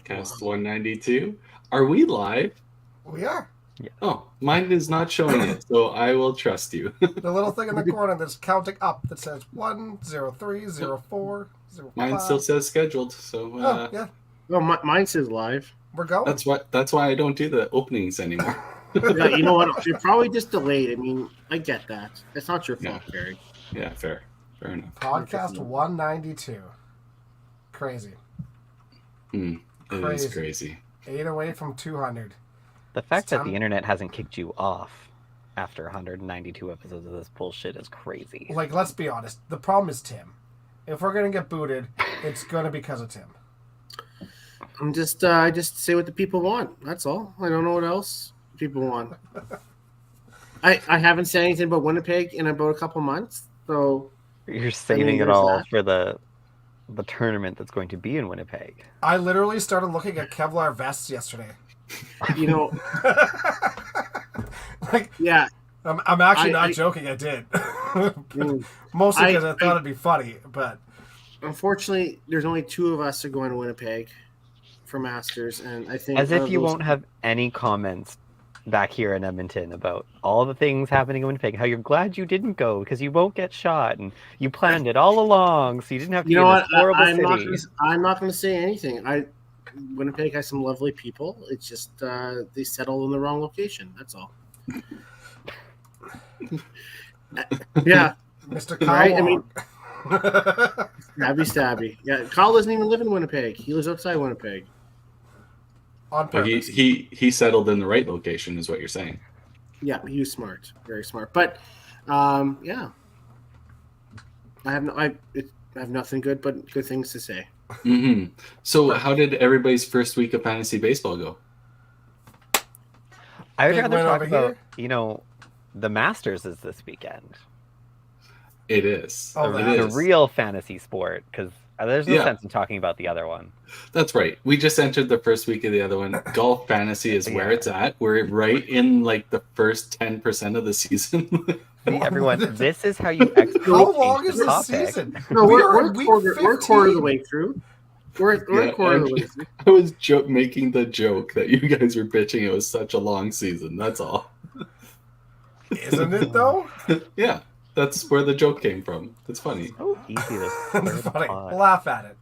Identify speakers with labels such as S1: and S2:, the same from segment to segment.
S1: Podcast 192. Are we live?
S2: We are.
S3: Yeah.
S1: Oh, mine is not showing it, so I will trust you.
S2: The little thing in the corner that's counting up that says 1, 0, 3, 0, 4, 0, 5.
S1: Mine still says scheduled, so
S2: Oh, yeah.
S4: Well, mine says live.
S2: We're going.
S1: that's why I don't do the openings anymore.
S4: Yeah, you know what? You're probably just delayed. I mean, I get that. It's not your fault, Gary.
S1: Yeah, fair enough.
S2: Podcast 192. Crazy.
S1: It is crazy.
S2: 8 away from 200.
S3: The fact that the internet hasn't kicked you off after 192 episodes of this bullshit is crazy.
S2: Like, let's be honest. The problem is Tim. If we're going to get booted, it's going to be because of Tim.
S4: I'm just, I just say what the people want. That's all. I don't know what else people want. I haven't said anything about Winnipeg in about a couple months, so
S3: You're saving it all for the tournament that's going to be in Winnipeg.
S2: I literally started looking at Kevlar vests yesterday.
S4: you know,
S2: Like,
S4: yeah.
S2: I'm actually not joking. I did. Mostly because I thought it'd be funny, but
S4: Unfortunately, there's only 2 of us are going to Winnipeg for Masters, and I think
S3: As if you won't have any comments back here in Edmonton about all the things happening in Winnipeg, how you're glad you didn't go because you won't get shot, and you planned it all along, so you didn't have to
S4: You
S3: be
S4: know
S3: in
S4: what?
S3: this horrible city.
S4: I'm not going to say anything. Winnipeg has some lovely people. It's just they settled in the wrong location. That's all. Yeah,
S2: Mr. Kyle
S4: Right, I mean-
S2: Wong.
S4: stabby. Yeah, Kyle doesn't even live in Winnipeg. He lives outside Winnipeg.
S2: On
S1: Oh,
S2: purpose.
S1: he settled in the right location, is what you're saying.
S4: Yeah, he was smart, very smart. But yeah, I have nothing good but good things to say.
S1: Mm-hmm. So, how did everybody's first week of fantasy baseball go?
S3: I would
S2: Big
S3: rather
S2: win
S3: talk
S2: over
S3: about,
S2: here.
S3: the Masters is this weekend.
S1: It is.
S2: Oh,
S1: It
S2: that
S3: The
S1: is.
S3: real fantasy sport, because there's no
S1: Yeah.
S3: sense in talking about the other one.
S1: That's right. We just entered the first week of the other one. Golf fantasy is where
S3: Yeah.
S1: it's at. We're right in like the first 10% of the season.
S3: See, everyone, this is how you export
S2: How
S3: change
S2: long
S3: the
S2: is this
S3: topic.
S2: season?
S4: No,
S2: We
S4: we're
S2: are
S4: a
S2: in week
S4: quarter of the
S2: 15.
S4: way through. We're
S1: Yeah,
S4: a quarter of the
S1: and-
S4: way through.
S1: I was making the joke that you guys were bitching it was such a long season. That's all.
S2: Isn't it, though?
S1: Yeah, that's where the joke came from. It's funny.
S3: So easy to stir the
S2: Funny.
S3: pot.
S2: Laugh at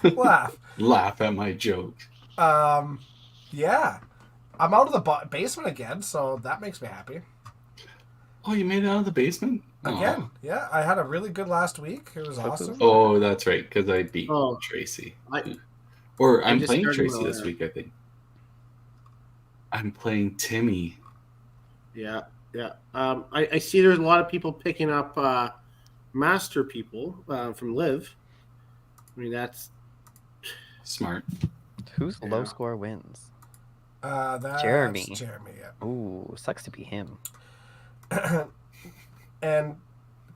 S2: it. Laugh.
S1: Laugh at my joke.
S2: Yeah. I'm out of the basement again, so that makes me happy.
S1: Oh, you made it out of the basement?
S2: Again.
S1: Aw.
S2: Yeah, I had a really good last week. It was awesome.
S1: Oh, that's right, because I beat
S4: Oh.
S1: Tracy.
S4: I
S1: I'm
S4: just
S1: playing
S4: started
S1: Tracy
S4: my-
S1: this week, I think. I'm playing Timmy.
S4: Yeah. I see there's a lot of people picking up master people from Live. I mean, that's
S1: Smart.
S3: Whose low
S4: Yeah.
S3: score wins?
S2: That's
S3: Jeremy.
S2: Jeremy, yeah.
S3: Ooh, sucks to be him.
S2: And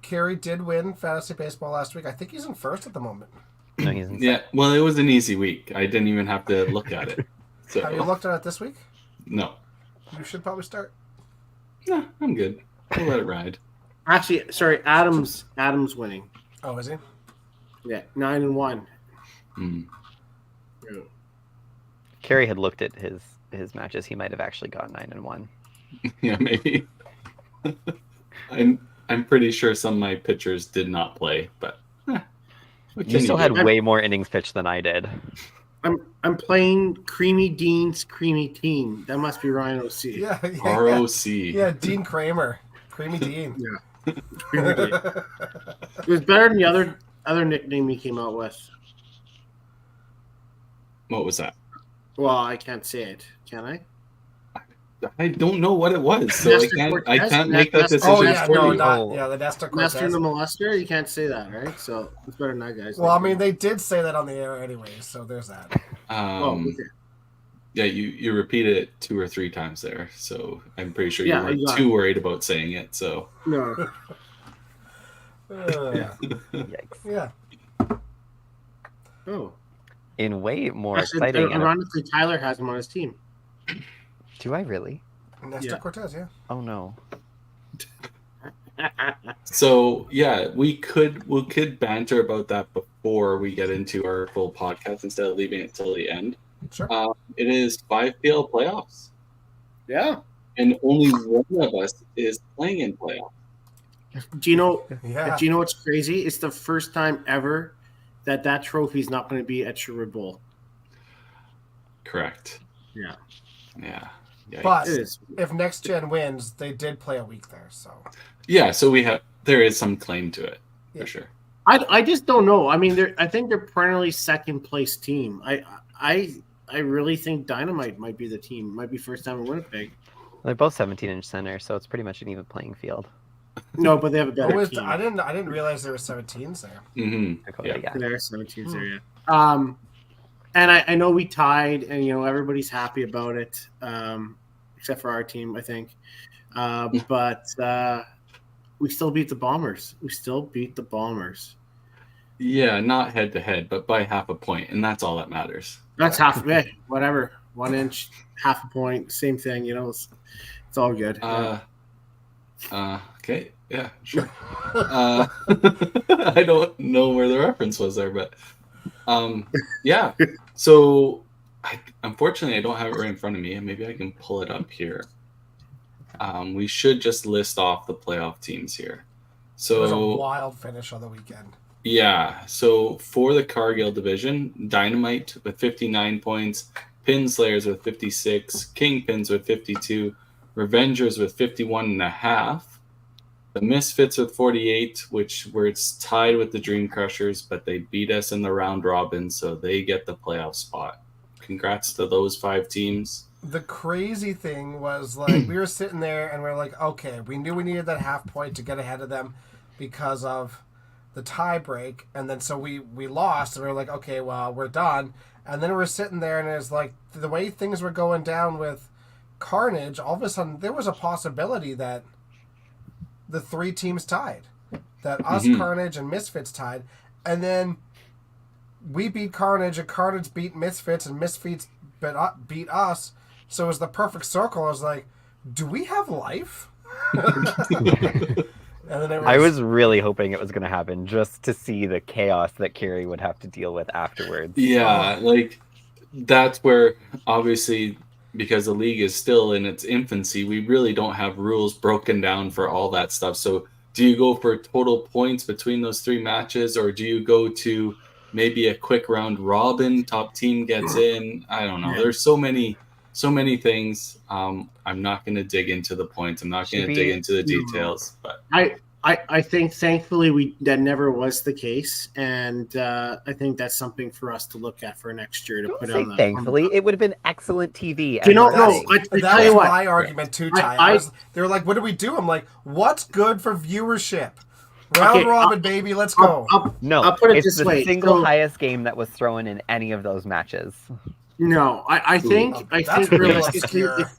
S2: Kerry did win fantasy baseball last week. I think he's in first at the moment.
S3: No, he's in
S1: Yeah, well, it was an easy week. I didn't even have to look at it.
S2: Have you
S1: So,
S2: looked at it this week?
S1: no.
S2: You should probably start.
S1: No, I'm good. I'll let it ride.
S4: actually sorry. Adams winning.
S2: Oh, is he?
S4: Yeah, 9-1.
S1: Mm.
S3: Kerry had looked at his matches. He might have actually gone 9-1.
S1: Yeah, maybe. I'm pretty sure some of my pitchers did not play, but what
S3: You
S1: can
S3: still
S1: do?
S3: had way more innings pitched than I did.
S4: I'm playing Creamy Dean's Creamy Team. That must be Ryan OC.
S2: Yeah.
S1: ROC.
S2: Yeah, Dean Kramer. Creamy Dean.
S4: Creamy Dean. It was better than the other nickname he came out with.
S1: What was that?
S4: Well, I can't say it, can I?
S1: I don't know what it was, so
S4: Nestor
S1: I
S4: Cortez?
S1: can't make that
S4: Nestor-
S1: decision
S2: Oh, yeah,
S1: for
S2: no,
S1: you.
S2: not. Yeah, the Nestor
S4: Master
S2: Cortez.
S4: and the Molester? You can't say that, right? So it's better than that, guys.
S2: Well, I mean, they did say that on the air anyway, so there's that.
S4: Oh, okay.
S1: Yeah, you repeated it 2 or 3 times there, so I'm pretty sure
S4: Yeah,
S1: you weren't
S4: you got
S1: too
S4: it.
S1: worried about saying it. So
S4: No.
S3: Yikes.
S2: Yeah.
S4: Oh.
S3: In way more
S4: Actually,
S3: exciting.
S4: ironically, Tyler has him on his team.
S3: Do I really?
S2: Nestor
S4: Yeah.
S2: Cortez, yeah.
S3: Oh no.
S1: So yeah, we could banter about that before we get into our full podcast instead of leaving it till the end.
S2: Sure.
S1: It is 5 PL playoffs,
S4: Yeah.
S1: and only one of us is playing in playoffs.
S4: Do you know?
S2: Yeah.
S4: Do you know what's crazy? It's the first time ever that trophy is not going to be at Sherwood Bowl.
S1: Correct.
S4: Yeah.
S1: Yeah.
S2: But
S4: It is.
S2: if Next Gen wins, they did play a week there. So
S1: Yeah, so there is some claim to it,
S2: Yeah.
S1: for sure.
S4: I just don't know. I mean, I think they're perennially second place team. I really think Dynamite might be the team. Might be first time in Winnipeg.
S3: They're both 17-inch center, so it's pretty much an even playing field.
S4: No, but they have a better
S2: Always,
S4: team.
S2: I didn't realize there were 17s there.
S1: Mm-hmm.
S3: Dakota, yeah.
S4: They're 17s there, yeah. And I know we tied, and everybody's happy about it, except for our team, I think. But we still beat the Bombers.
S1: Yeah, not head to head, but by half a point, and that's all that matters.
S4: That's half. Whatever. 1 inch, half a point, same thing. It's all good.
S1: Okay, yeah, sure. I don't know where the reference was there, but yeah. So, unfortunately, I don't have it right in front of me, and maybe I can pull it up here. We should just list off the playoff teams here.
S2: It was a
S1: So,
S2: wild finish on the weekend.
S1: yeah. So for the Cargill division, Dynamite with 59 points, Pinslayers with 56, Kingpins with 52, Revengers with 51.5, the Misfits with 48, where it's tied with the Dream Crushers, but they beat us in the round robin, so they get the playoff spot. Congrats to those 5 teams.
S2: The crazy thing was, like, we were sitting there and we're like, okay, we knew we needed that half point to get ahead of them because of the tie break, and then so we lost, and we were like, okay, well, we're done. And then we're sitting there, and it's like the way things were going down with Carnage, all of a sudden there was a possibility that the 3 teams tied, that us, Carnage, and Misfits tied, and then we beat Carnage, and Carnage beat Misfits, and Misfits beat us. So it was the perfect circle. I was like, do we have life? And then
S3: I was really hoping it was going to happen just to see the chaos that Kerry would have to deal with afterwards.
S1: Yeah, like that's where obviously, because the league is still in its infancy, we really don't have rules broken down for all that stuff. So do you go for total points between those 3 matches, or do you go to maybe a quick round robin, top team gets in? I don't know. There's so many things. I'm not going to dig into the points. I'm not going to dig into the details. But
S4: I think thankfully that never was the case, and I think that's something for us to look at for next year to
S3: Don't
S4: put
S3: say
S4: on the.
S3: thankfully, it would have been excellent TV.
S4: You know,
S3: and
S4: no,
S3: marketing.
S4: I
S2: that
S4: tell you
S2: was
S4: what.
S2: my argument too, Ty. They were like, what do we do? I'm like, what's good for viewership? Round robin, baby, let's go.
S3: No,
S4: I'll put it
S3: it's
S4: this
S3: the
S4: way.
S3: single
S4: So-
S3: highest game that was thrown in any of those matches.
S4: No, I think
S2: That's really
S4: realistically,
S2: obscure.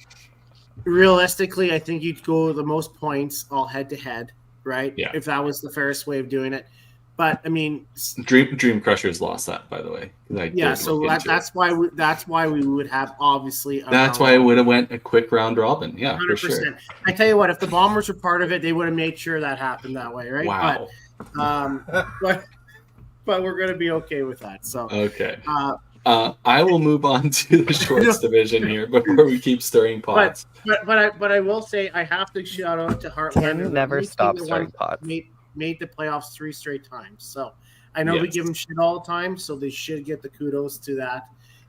S4: realistically, I think you'd go the most points all head to head, right?
S1: Yeah.
S4: If that was the fairest way of doing it. But I mean,
S1: Dream Crushers lost that, by the way.
S4: yeah. So that's why we would have obviously.
S1: That's why it would have went a quick round robin. Yeah, for
S4: 100%.
S1: sure.
S4: I tell you what, if the Bombers were part of it, they would have made sure that happened that way, right?
S1: Wow.
S4: But we're gonna be okay with that. So
S1: Okay. I will move on to the shorts division here before we keep stirring pots.
S4: But I will say I have to shout out to Heartland.
S3: Tim never stops stirring pots.
S4: Made the playoffs 3 straight times. So I know we
S1: Yes.
S4: give them shit all the time, so they should get the kudos to that.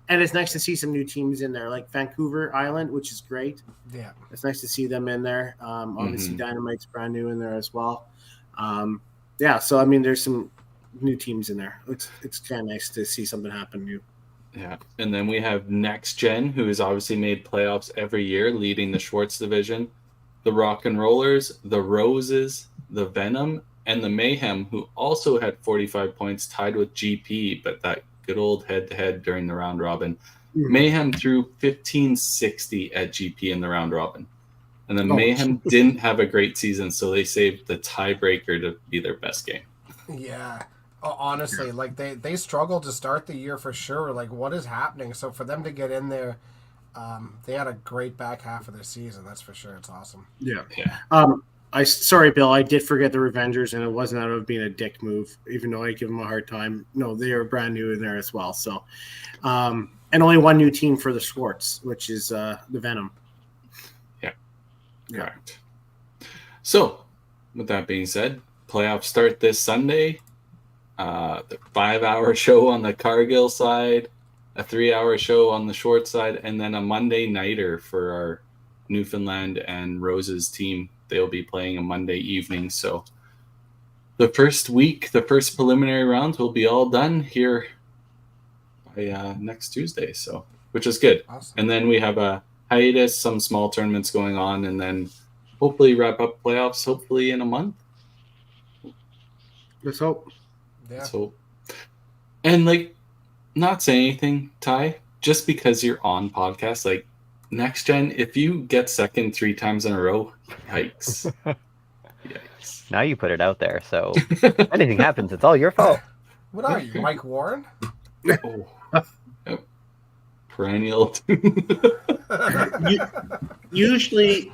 S4: And it's nice to see some new teams in there, like Vancouver Island, which is great.
S2: Yeah.
S4: It's nice to see them in there. Obviously,
S1: Mhm.
S4: Dynamite's brand new in there as well. Yeah, so I mean, there's some new teams in there. It's kind of nice to see something happen new.
S1: Yeah. And then we have Next Gen, who has obviously made playoffs every year, leading the Schwartz division. The Rock and Rollers, the Roses, the Venom, and the Mayhem, who also had 45 points, tied with GP, but that good old head-to-head during the round robin.
S4: Mhm.
S1: Mayhem threw 1560 at GP in the round robin. And then
S4: Oh,
S1: Mayhem didn't have a great season, so they saved the tiebreaker to be their best game.
S2: Yeah. Honestly, like they struggled to start the year for sure. Like, what is happening? So for them to get in there, they had a great back half of their season. That's for sure. It's awesome.
S4: Yeah.
S1: Yeah.
S4: Sorry, Bill, I did forget the Revengers, and it wasn't out of being a dick move, even though I give them a hard time. No, they are brand new in there as well. So, and only one new team for the Swartz, which is the Venom.
S1: Correct. So, with that being said, playoffs start this Sunday. The 5-hour show on the Cargill side, a 3-hour show on the Short side, and then a Monday nighter for our Newfoundland and Roses team. They'll be playing a Monday evening. So, the first week, the first preliminary rounds will be all done here by next Tuesday. So, which is good.
S2: Awesome.
S1: And then we have a hiatus, some small tournaments going on, and then hopefully wrap up playoffs hopefully in a month.
S4: Let's hope.
S2: Yeah.
S1: So, and like, not saying anything, Ty, just because you're on podcast, like next gen, if you get second 3 times in a row, yikes. Yikes.
S3: Now you put it out there, so if anything happens, it's all your fault.
S2: What are you, Mike Warren?
S1: Oh. Yep. Perennial.
S4: Usually,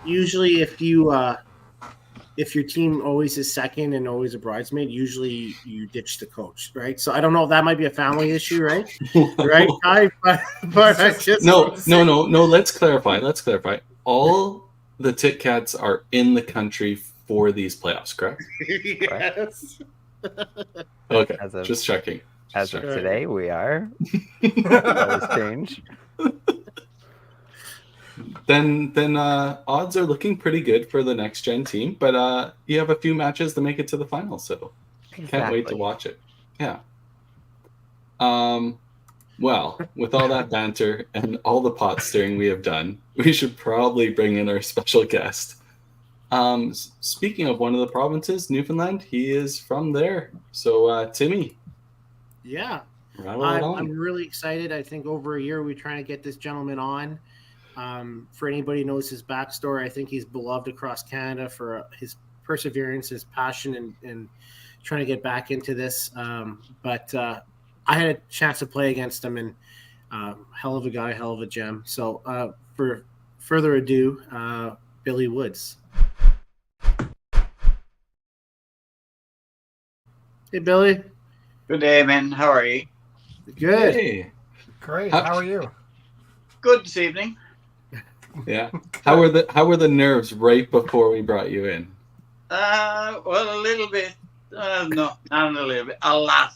S4: if your team always is second and always a bridesmaid, usually you ditch the coach, right? So I don't know if that might be a family issue, right? Right, Ty? But I just
S1: No. Let's clarify. All the Tit Cats are in the country for these playoffs, correct?
S4: Yes.
S1: Okay,
S3: As of-
S1: just checking.
S3: As of
S4: Sure.
S3: today, we are. Always change.
S1: Then odds are looking pretty good for the next gen team, but you have a few matches to make it to the final, so can't wait to watch it. Yeah. Well, with all that banter and all the pot stirring we have done, we should probably bring in our special guest. Speaking of one of the provinces, Newfoundland, he is from there. So, Timmy,
S4: Yeah.
S1: rattle it on.
S4: I'm really excited. I think over a year we're trying to get this gentleman on. For anybody who knows his backstory, I think he's beloved across Canada for his perseverance, his passion, and trying to get back into this. But I had a chance to play against him, and hell of a guy, hell of a gem. So for further ado, Billy Woods. Hey, Billy.
S5: Good day, man. How are you?
S4: Good.
S1: Hey.
S2: Great.
S1: How-
S2: How are you?
S5: Good this evening.
S1: Yeah. How were the nerves right before we brought you in?
S5: Well, a little bit. No, not a little bit. A lot.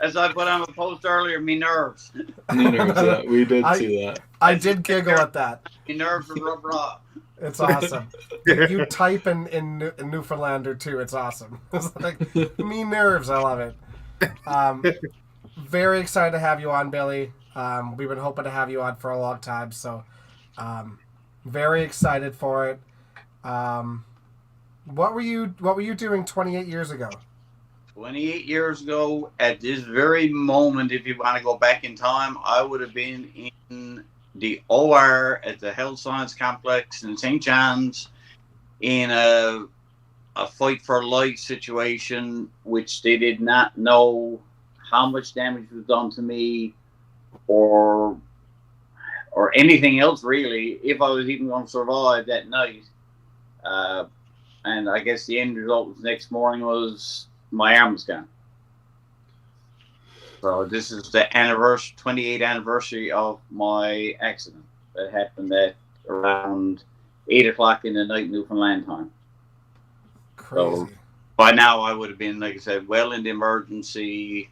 S5: As I put on a post earlier, me nerves.
S1: Nerves, yeah, we did
S2: I-
S1: see that.
S2: I did giggle at that.
S5: Me nerves are rubber off.
S2: It's awesome. You type in Newfoundlander too. It's awesome. It's like me nerves. I love it. Very excited to have you on, Billy. We've been hoping to have you on for a long time, so very excited for it. What were you doing 28 years ago?
S5: 28 years ago, at this very moment, if you want to go back in time, I would have been in the OR at the Health Science Complex in St. John's in a fight for life situation, which they did not know how much damage was done to me or anything else really, if I was even going to survive that night. And I guess the end result was next morning was my arm was gone. So this is the 28th anniversary of my accident that happened at around 8 o'clock in the night Newfoundland time.
S2: Crazy.
S5: By now I would have been, like I said, well in the emergency,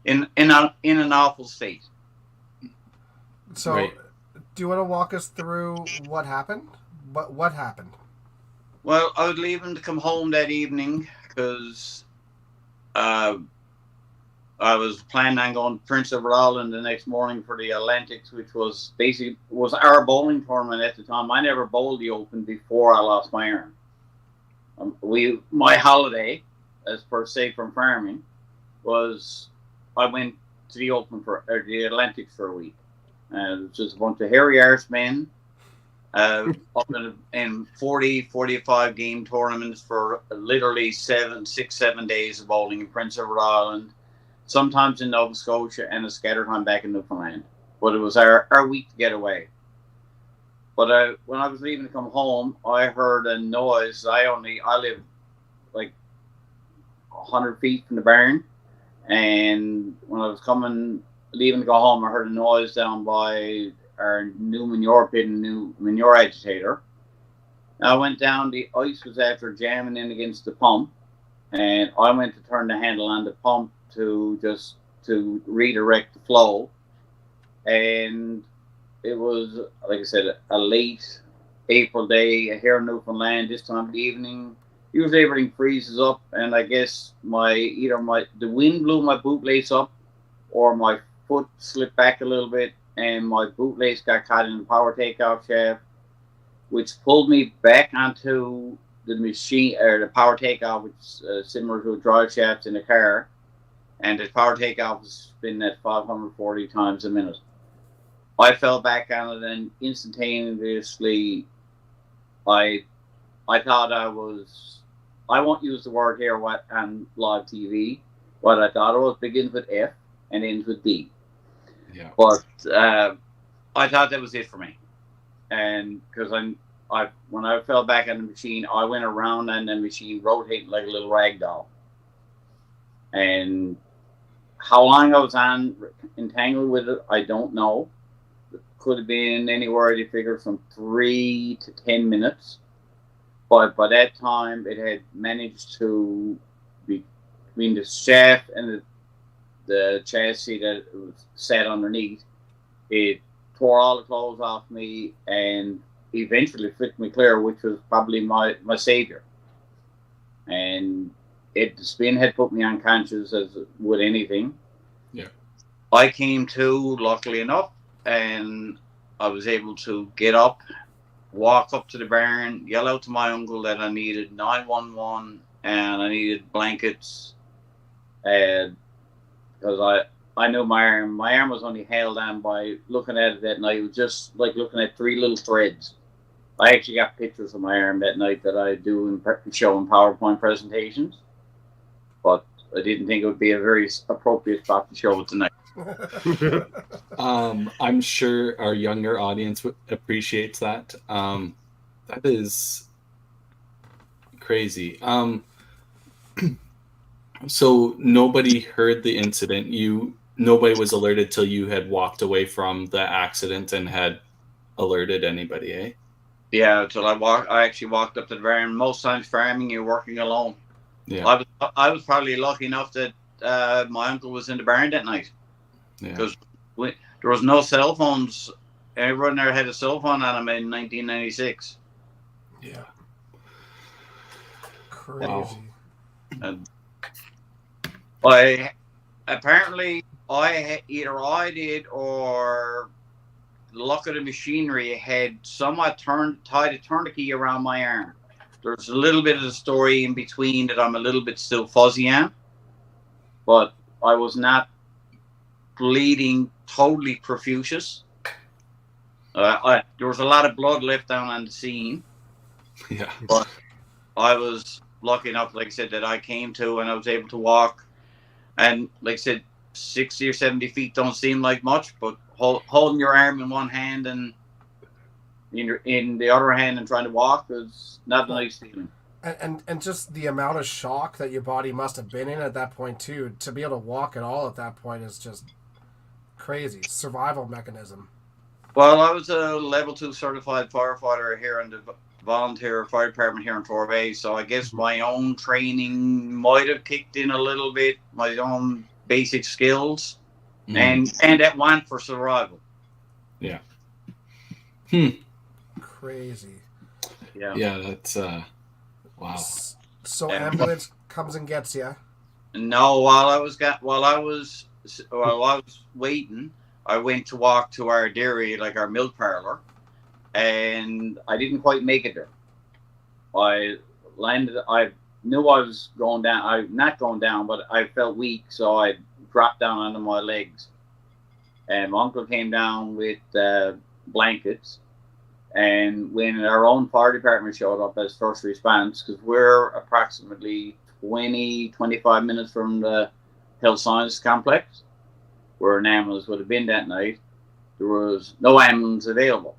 S5: in an awful state.
S2: So,
S1: Right.
S2: do you want to walk us through what happened? What happened?
S5: Well, I was leaving to come home that evening because I was planning on going to Prince Edward Island the next morning for the Atlantics, which was our bowling tournament at the time. I never bowled the Open before I lost my arm. My holiday, as per se from farming, was I went to the Open the Atlantics for a week. It was just a bunch of hairy arse men up in 40, 45 game tournaments for literally 7 days of bowling in Prince Edward Island, sometimes in Nova Scotia, and a scattered time back in Newfoundland. But it was our week to get away. But when I was leaving to come home, I heard a noise. I live like 100 feet from the barn, And when I was leaving to go home, I heard a noise down by our new manure pit and new manure agitator. I went down, the ice was after jamming in against the pump, and I went to turn the handle on the pump to redirect the flow. And it was, like I said, a late April day here in Newfoundland, this time of the evening. Usually everything freezes up, and I guess the wind blew my boot lace up, or my foot slipped back a little bit, and my boot lace got caught in the power takeoff shaft, which pulled me back onto the machine, or the power takeoff, which is similar to a drive shaft in a car, and the power takeoff was spinning at 540 times a minute. I fell back on it, and instantaneously, I thought I won't use the word here on live TV, but I thought it was begins with F and ends with D.
S1: Yeah.
S5: But I thought that was it for me, and because when I fell back on the machine, I went around on the machine rotating like a little rag doll. And how long I was entangled with it, I don't know. It could have been anywhere they figured from 3 to 10 minutes. But by that time, it had managed to be between the shaft and the chassis that it was sat underneath. It tore all the clothes off me and eventually flicked me clear, which was probably my savior. And the spin had put me unconscious as with anything.
S1: Yeah.
S5: I came to, luckily enough, and I was able to get up, walk up to the barn, yell out to my uncle that I needed 911 and I needed blankets, because I knew my arm was only held on by looking at it that night. It was just like looking at 3 little threads. I actually got pictures of my arm that night that I do show in PowerPoint presentations, but I didn't think it would be a very appropriate spot to show it tonight.
S1: I'm sure our younger audience appreciates that. That is crazy. So nobody heard the incident. Nobody was alerted till you had walked away from the accident and had alerted anybody, eh?
S5: Yeah, until I actually walked up to the barn. Most times farming, you're working alone.
S1: Yeah.
S5: I was probably lucky enough that my uncle was in the barn that night. Because there was no cell phones. Everyone there had a cell phone on them in 1996.
S1: Yeah.
S2: Crazy.
S1: Wow.
S5: And apparently either I did or the luck of the machinery had somewhat tied a tourniquet around my arm. There's a little bit of the story in between that I'm a little bit still fuzzy on, but I was not bleeding totally profuse. There was a lot of blood left down on the scene.
S1: Yeah.
S5: But I was lucky enough, like I said, that I came to and I was able to walk. And like I said, 60 or 70 feet don't seem like much, but holding your arm in one hand and in the other hand and trying to walk is not a nice feeling.
S2: And just the amount of shock that your body must have been in at that point too, to be able to walk at all at that point is just crazy. Survival mechanism.
S5: Well, I was a level 2 certified firefighter here in the volunteer fire department here in Torbay, so I guess my own training might have kicked in a little bit, my own basic skills, and that want for survival.
S1: Yeah.
S2: Crazy.
S5: Yeah.
S1: Yeah, that's wow.
S2: So ambulance comes and gets you.
S5: No, while I was waiting, I went to walk to our dairy, like our milk parlor, and I didn't quite make it there. I knew I was going down. I'm not going down, but I felt weak, so I dropped down onto my legs. And my uncle came down with blankets. And when our own fire department showed up as first response, because we're approximately 20-25 minutes from the health science complex, where an ambulance would have been that night, there was no ambulance available.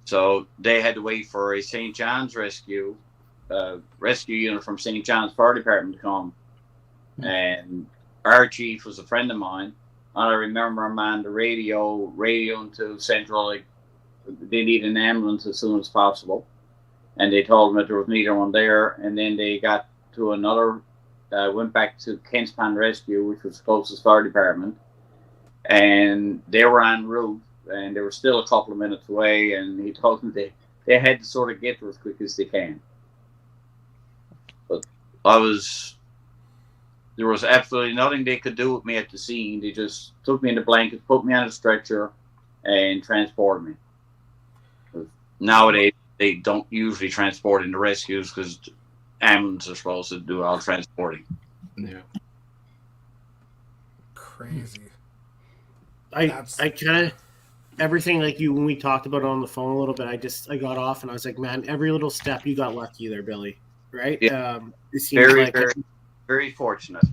S5: So they had to wait for a St. John's rescue unit from St. John's Fire Department to come. And our chief was a friend of mine, and I remember him on the radioing to Central, like they need an ambulance as soon as possible, and they told him that there was neither one there, and then they got to another, went back to Kent's Pan Rescue, which was the closest fire department, and they were en route, and they were still a couple of minutes away, and he told them they had to sort of get there as quick as they can. But there was absolutely nothing they could do with me at the scene. They just took me in the blanket, put me on a stretcher, and transported me. Nowadays, they don't usually transport into rescues because ambulances are supposed to do all transporting.
S1: Yeah.
S2: Crazy.
S4: I
S2: That's-
S4: kind of everything like you when we talked about it on the phone a little bit. I got off and I was like, man, every little step you got lucky there, Billy. Right?
S5: Yeah.
S4: It seems
S5: Very,
S4: like
S5: very, very fortunate.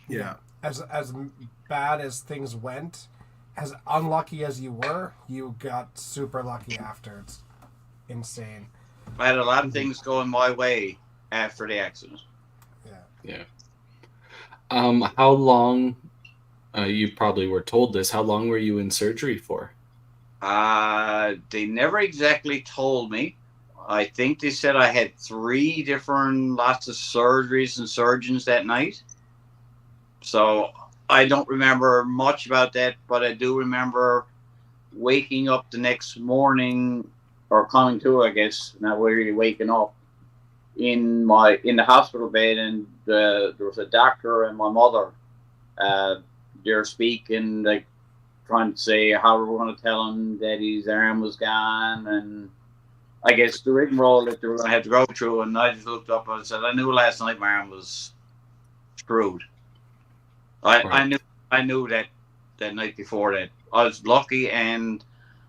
S4: yeah.
S2: As bad as things went, as unlucky as you were, you got super lucky after. It's insane.
S5: I had a lot of things going my way after the accident.
S2: Yeah.
S1: How long? You probably were told this. How long were you in surgery for?
S5: They never exactly told me. I think they said I had 3 different lots of surgeries and surgeons that night. So I don't remember much about that, but I do remember waking up the next morning, or coming to, I guess, not really waking up, in the hospital bed, and there was a doctor and my mother. They're speaking, like trying to say how we're going to tell him that his arm was gone, and I guess the rigmarole that they were going to have to go through. And I just looked up and said, I knew last night my arm was screwed. I knew that night before that. I was lucky, and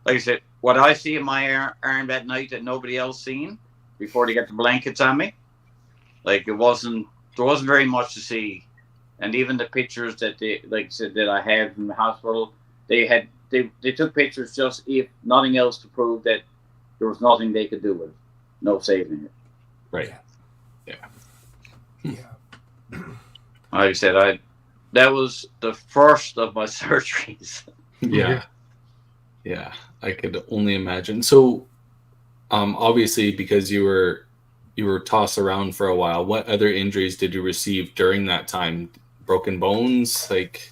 S5: like I said, what I see in my arm that night that nobody else seen before they got the blankets on me, like there wasn't very much to see. And even the pictures that they, like I said, that I have in the hospital, they took pictures just, if nothing else, to prove that there was nothing they could do with it. No saving it.
S1: Right.
S2: Yeah.
S5: Like I said, that was the first of my surgeries.
S1: Yeah. Yeah. I could only imagine. So, obviously, because you were tossed around for a while, what other injuries did you receive during that time? Broken bones? Like,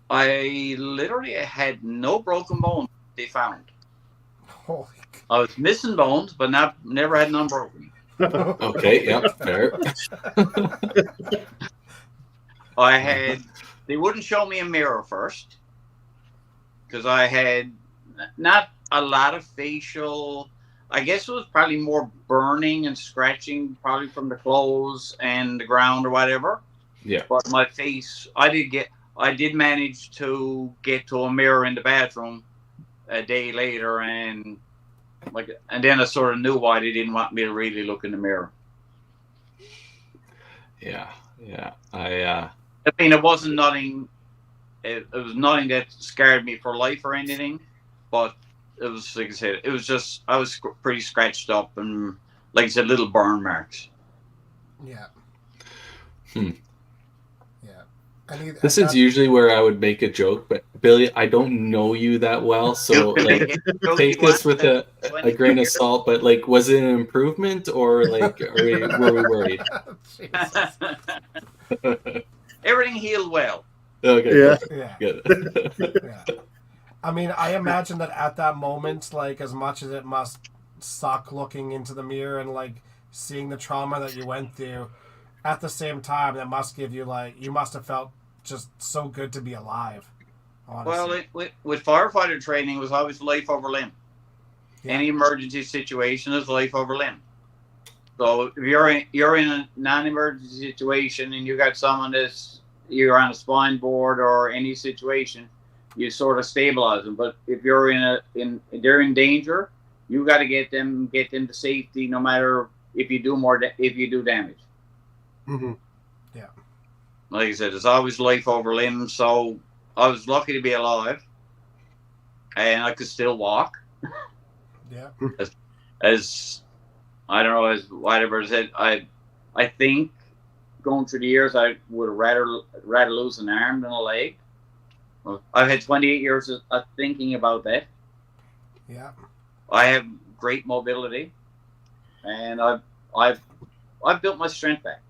S5: I literally had no broken bones they found.
S2: Holy.
S5: I was missing bones, but never had none broken.
S1: okay, yeah, fair.
S5: They wouldn't show me a mirror first, because I had not a lot of facial, I guess it was probably more burning and scratching, probably from the clothes and the ground or whatever.
S1: Yeah.
S5: But my face, I did manage to get to a mirror in the bathroom a day later, and then I sort of knew why they didn't want me to really look in the mirror.
S1: Yeah. I
S5: mean, it wasn't nothing. It was nothing that scared me for life or anything, but it was, like I said, it was just, I was pretty scratched up and, like I said, little burn marks.
S2: Yeah.
S1: Hmm.
S2: Yeah.
S1: This is usually where I would make a joke, but Billy, I don't know you that well, so like, take this with a grain of salt. But like, was it an improvement, or like, were we worried?
S5: Everything healed well.
S1: Okay.
S4: Yeah.
S2: Yeah.
S1: Good.
S2: Yeah. I mean, I imagine that at that moment, like, as much as it must suck looking into the mirror and like seeing the trauma that you went through, at the same time, that must give you, like, you must have felt just so good to be alive. Honestly.
S5: Well, with firefighter training, it was always life over limb.
S2: Yeah.
S5: Any emergency situation is life over limb. So if you're in a non-emergency situation and you got someone you're on a spine board or any situation, you sort of stabilize them. But if you're they're in danger, you got to get them to safety, no matter if you do damage.
S4: Mm-hmm.
S2: Yeah.
S5: Like I said, it's always life over limb. So I was lucky to be alive, and I could still walk.
S2: Yeah.
S5: As I don't know, as whatever said, I think going through the years, I would have rather lose an arm than a leg. Well, I've had 28 years of thinking about that.
S2: Yeah.
S5: I have great mobility, and I've built my strength back.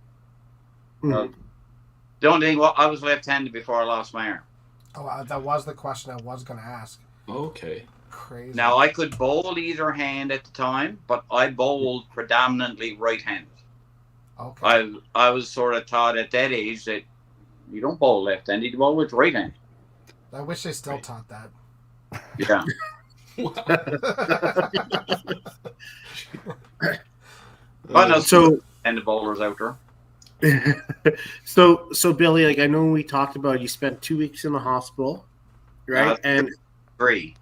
S4: Mhm.
S5: The only thing, well, I was left-handed before I lost my arm.
S2: Oh, that was the question I was going to ask.
S1: Okay.
S2: Crazy.
S5: Now I could bowl either hand at the time, but I bowled predominantly right-handed.
S2: Okay.
S5: I was sort of taught at that age that you don't bowl left-handed, you bowl with right hand.
S2: I wish they still taught that.
S5: Yeah. But no,
S4: So
S5: and the bowlers out there.
S4: so Billy, like I know we talked about you spent 2 weeks in the hospital, right? And
S5: 3.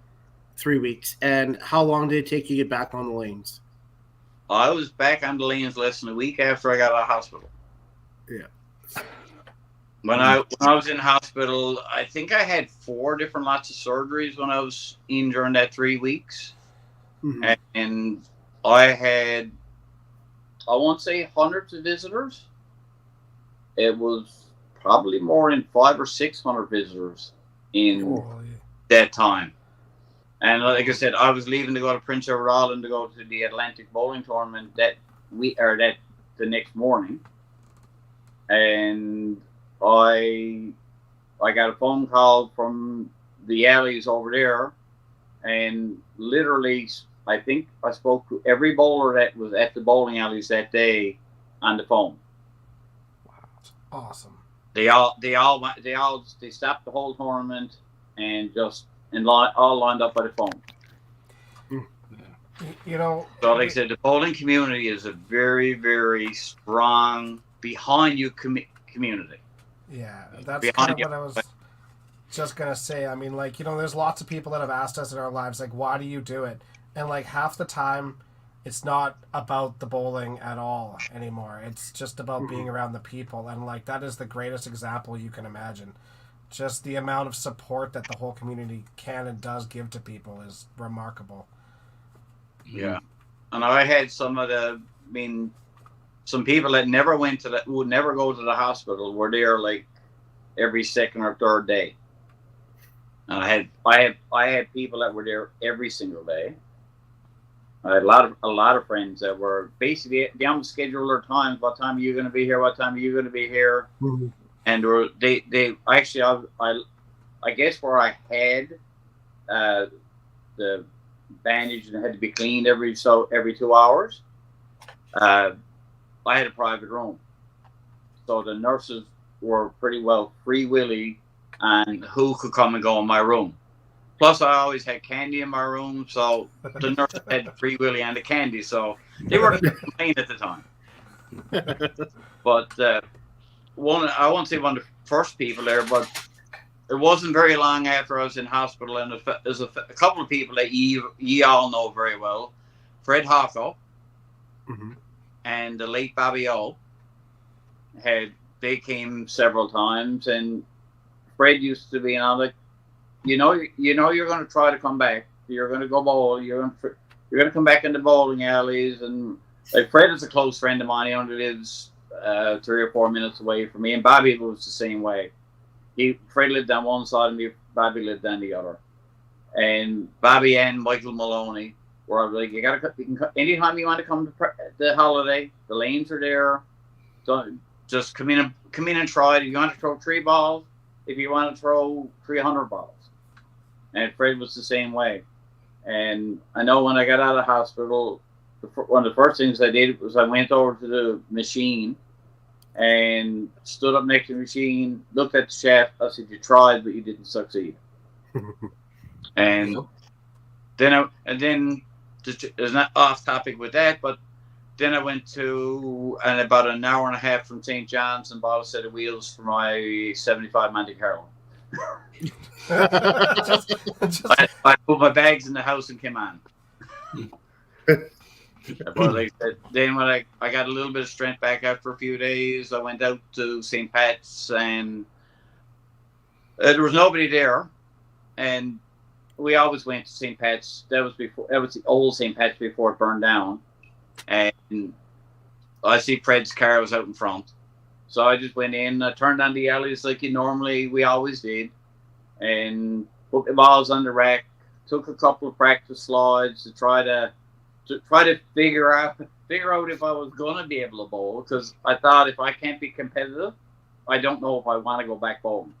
S4: 3 weeks. And how long did it take you to get back on the lanes?
S5: I was back on the lanes less than a week after I got out of hospital.
S4: Yeah.
S5: When I was in hospital, I think I had 4 different lots of surgeries when I was in during that 3 weeks.
S4: Mhm.
S5: And I had, I won't say hundreds of visitors. It was probably more than 500 or 600 visitors in
S2: Holy.
S5: that time. And like I said, I was leaving to go to Prince Edward Island to go to the Atlantic bowling tournament the next morning. And I got a phone call from the alleys over there, and literally, I think I spoke to every bowler that was at the bowling alleys that day on the phone.
S2: Awesome.
S5: They stopped the whole tournament and all lined up by the phone.
S2: You know.
S5: So, like I said, the bowling community is a very, very strong behind you community.
S2: Yeah, that's
S5: Behind
S2: kind of
S5: you.
S2: what I was just gonna say. I mean, like, you know, there's lots of people that have asked us in our lives, like, why do you do it? And like half the time, it's not about the bowling at all anymore. It's just about being around the people, and like that is the greatest example you can imagine. Just the amount of support that the whole community can and does give to people is remarkable.
S5: Yeah. And I had some people that would never go to the hospital were there like every second or third day. And I had people that were there every single day. I had a lot of friends that were basically they on schedule their times. What time are you going to be here? What time are you going to be here?
S4: Mhm.
S5: And they actually I guess where I had the bandage and it had to be cleaned every 2 hours. I had a private room, so the nurses were pretty well free willy and who could come and go in my room. Plus, I always had candy in my room, so the nurses had free willy and the candy, so they weren't complaining at the time. But I won't say one of the first people there, but it wasn't very long after I was in hospital, and there's a couple of people that ye all know very well, Fred Hocko
S4: Mhm.
S5: and the late Bobby O. They came several times, and Fred used to be, and I'm like, you know, you're going to try to come back. You're going to go bowl. You're going to come back in the bowling alleys, and like Fred is a close friend of mine. He only lives 3 or 4 minutes away from me, and Bobby was the same way. Fred lived on one side of me, Bobby lived on the other. And Bobby and Michael Maloney were like, you can anytime you want to come to the holiday, the lanes are there. Don't just come in and try it. If you want to throw 3 balls, if you want to throw 300 balls. And Fred was the same way. And I know when I got out of hospital, one of the first things I did was I went over to the machine and stood up next to the machine, looked at the shaft. I said, you tried, but you didn't succeed. And then it's not off topic with that, but then I went to about an hour and a half from St. John's and bought a set of wheels for my 75 Monte Carlo. I put my bags in the house and came on. But like I said, then when I got a little bit of strength back after a few days, I went out to St. Pat's, and there was nobody there. And we always went to St. Pat's. That was the old St. Pat's before it burned down. And I see Fred's car was out in front. So I just went in, I turned on the alleys like we always did, and put the balls on the rack. Took a couple of practice slides to try to figure out if I was gonna be able to bowl, because I thought if I can't be competitive, I don't know if I want to go back bowling.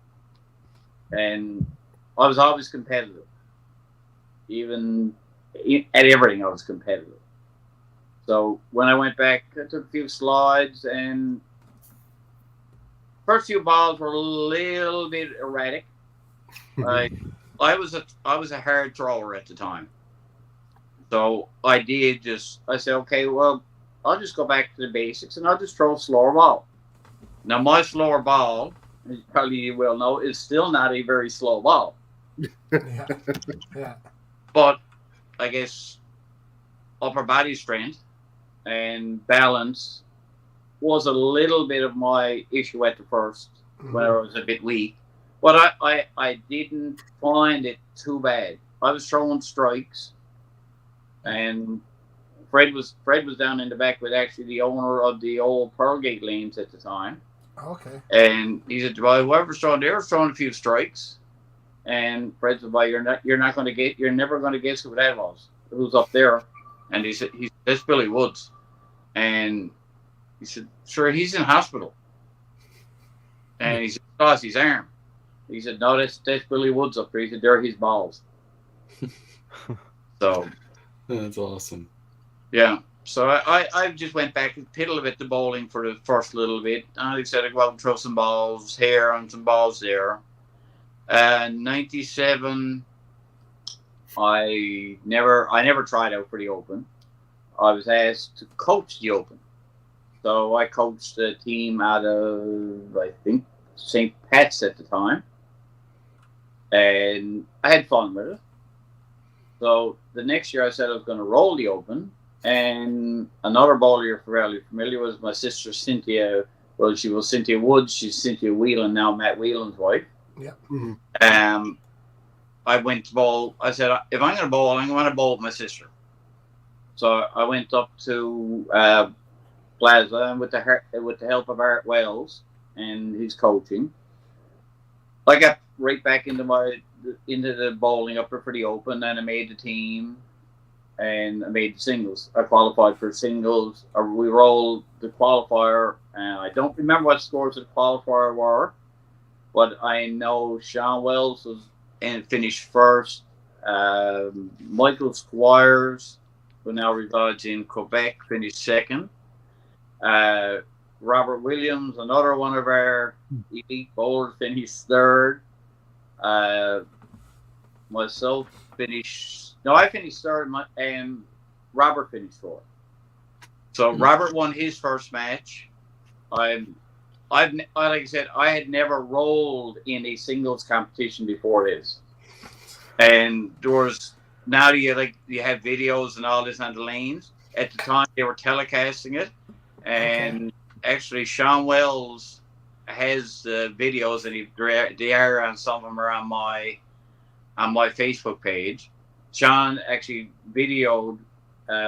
S5: And I was always competitive, even at everything. I was competitive. So when I went back, I took a few slides, and first few balls were a little bit erratic. Like I was a hard thrower at the time, so I said, okay, well, I'll just go back to the basics and I'll just throw a slower ball. Now my slower ball, as probably you will know, is still not a very slow ball.
S2: Yeah. Yeah.
S5: But I guess upper body strength and balance was a little bit of my issue at the first, when I was a bit weak. But I didn't find it too bad. I was throwing strikes, and Fred was down in the back with actually the owner of the old Pearlgate lanes at the time.
S2: Okay.
S5: And he said, well, whoever's throwing there was throwing a few strikes. And Fred said, well, you're never going to guess who that was, who's up there. And he said, that's Billy Woods. And he said, sure, he's in hospital. And he said, lost his arm. He said, no, that's Billy Woods up there. He said, there are his balls. So
S1: That's awesome.
S5: yeah. So I just went back and piddled a bit to bowling for the first little bit. I said I'd go out and throw some balls here and some balls there. 97, I never tried out for the Open. I was asked to coach the Open. So I coached a team out of, I think, St. Pat's at the time. And I had fun with it. So the next year I said I was going to roll the Open. And another bowler you're fairly familiar with was my sister Cynthia. Well, she was Cynthia Woods. She's Cynthia Whelan, now Matt Whelan's wife.
S2: Yeah.
S4: Mm-hmm.
S5: I went to bowl. I said, if I'm going to bowl, I'm going to bowl with my sister. So I went up to Plaza, and with the help of Art Wells and his coaching, I got right back into the bowling up for the Open, and I made the team, and I made the singles. I qualified for singles. We rolled the qualifier, and I don't remember what scores of the qualifier were, but I know Sean Wells finished first. Michael Squires, who now resides in Quebec, finished second. Robert Williams, another one of our elite bowlers, finished third. Myself finished. No, I finished third, and Robert finished fourth. So Robert won his first match. Like I said, I had never rolled in a singles competition before this, and there was now you have videos and all this on the lanes. At the time, they were telecasting it, and actually, Sean Wells has the videos, and they are on some of them are on my Facebook page. Sean actually videoed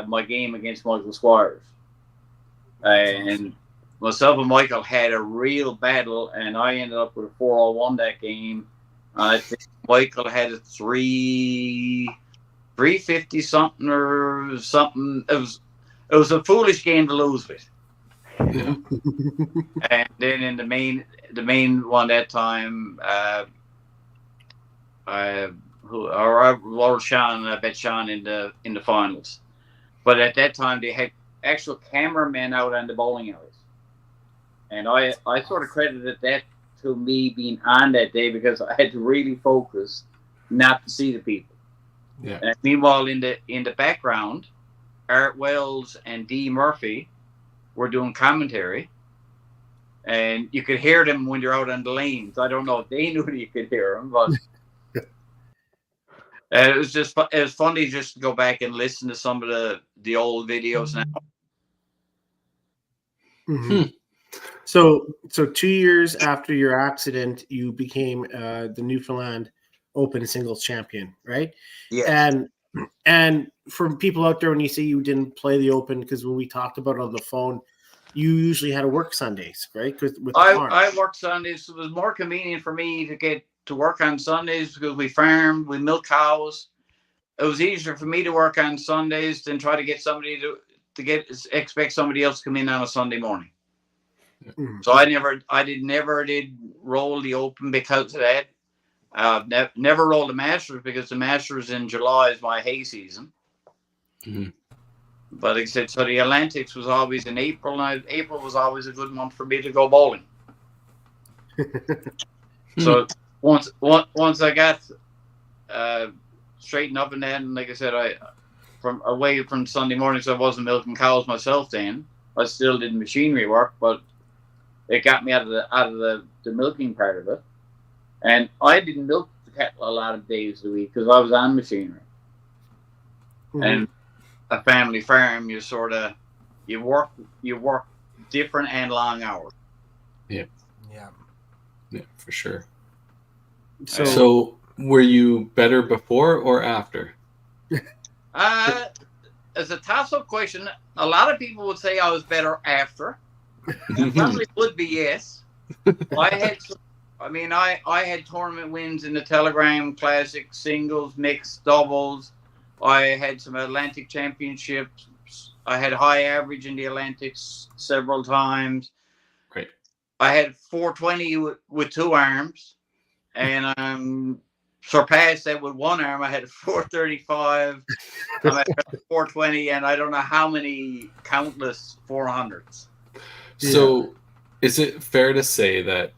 S5: my game against Michael Squires, and myself and Michael had a real battle, and I ended up with a 401 that game. I think Michael had a 350 something or something. It was a foolish game to lose with.
S1: Yeah.
S5: And then in the main one that time, I rolled Sean. I bet Sean in the finals. But at that time, they had actual cameramen out on the bowling alleys, and I sort of credited that to me being on that day, because I had to really focus not to see the people.
S1: Yeah.
S5: And meanwhile, in the background, Art Wells and Dee Murphy were doing commentary, and you could hear them when you're out on the lanes. I don't know if they knew that you could hear them, but it was funny just to go back and listen to some of the old videos now.
S4: Mm-hmm. So 2 years after your accident, you became the Newfoundland Open singles champion, right?
S5: Yeah.
S4: And for people out there, when you say you didn't play the Open, because when we talked about it on the phone, you usually had to work Sundays, right? With the farm.
S5: I worked Sundays. It was more convenient for me to get to work on Sundays because we farmed, we milk cows. It was easier for me to work on Sundays than try to get somebody to expect somebody else to come in on a Sunday morning.
S4: Mhm.
S5: So I never did roll the Open because of that. Never rolled the Masters because the Masters in July is my hay season.
S1: Mhm.
S5: But like I said, so the Atlantics was always in April, and April was always a good month for me to go bowling. So once I got straightened up and then, like I said, I from away from Sunday mornings, I wasn't milking cows myself then. I still did machinery work, but it got me out of the milking part of it. And I didn't milk the cattle a lot of days of the week because I was on machinery.
S4: Mhm.
S5: And a family farm, you work different and long hours.
S2: Yeah.
S1: Yeah, for sure.
S4: So,
S1: Were you better before or after?
S5: As a toss-up question, a lot of people would say I was better after. Probably would be yes. I had tournament wins in the Telegram Classic, singles, mixed, doubles. I had some Atlantic championships. I had high average in the Atlantics several times.
S1: Great.
S5: I had 420 with 2 arms, and surpassed that with 1 arm. I had 435. I'm at 420, and I don't know how many countless 400s.
S1: So, is it fair to say that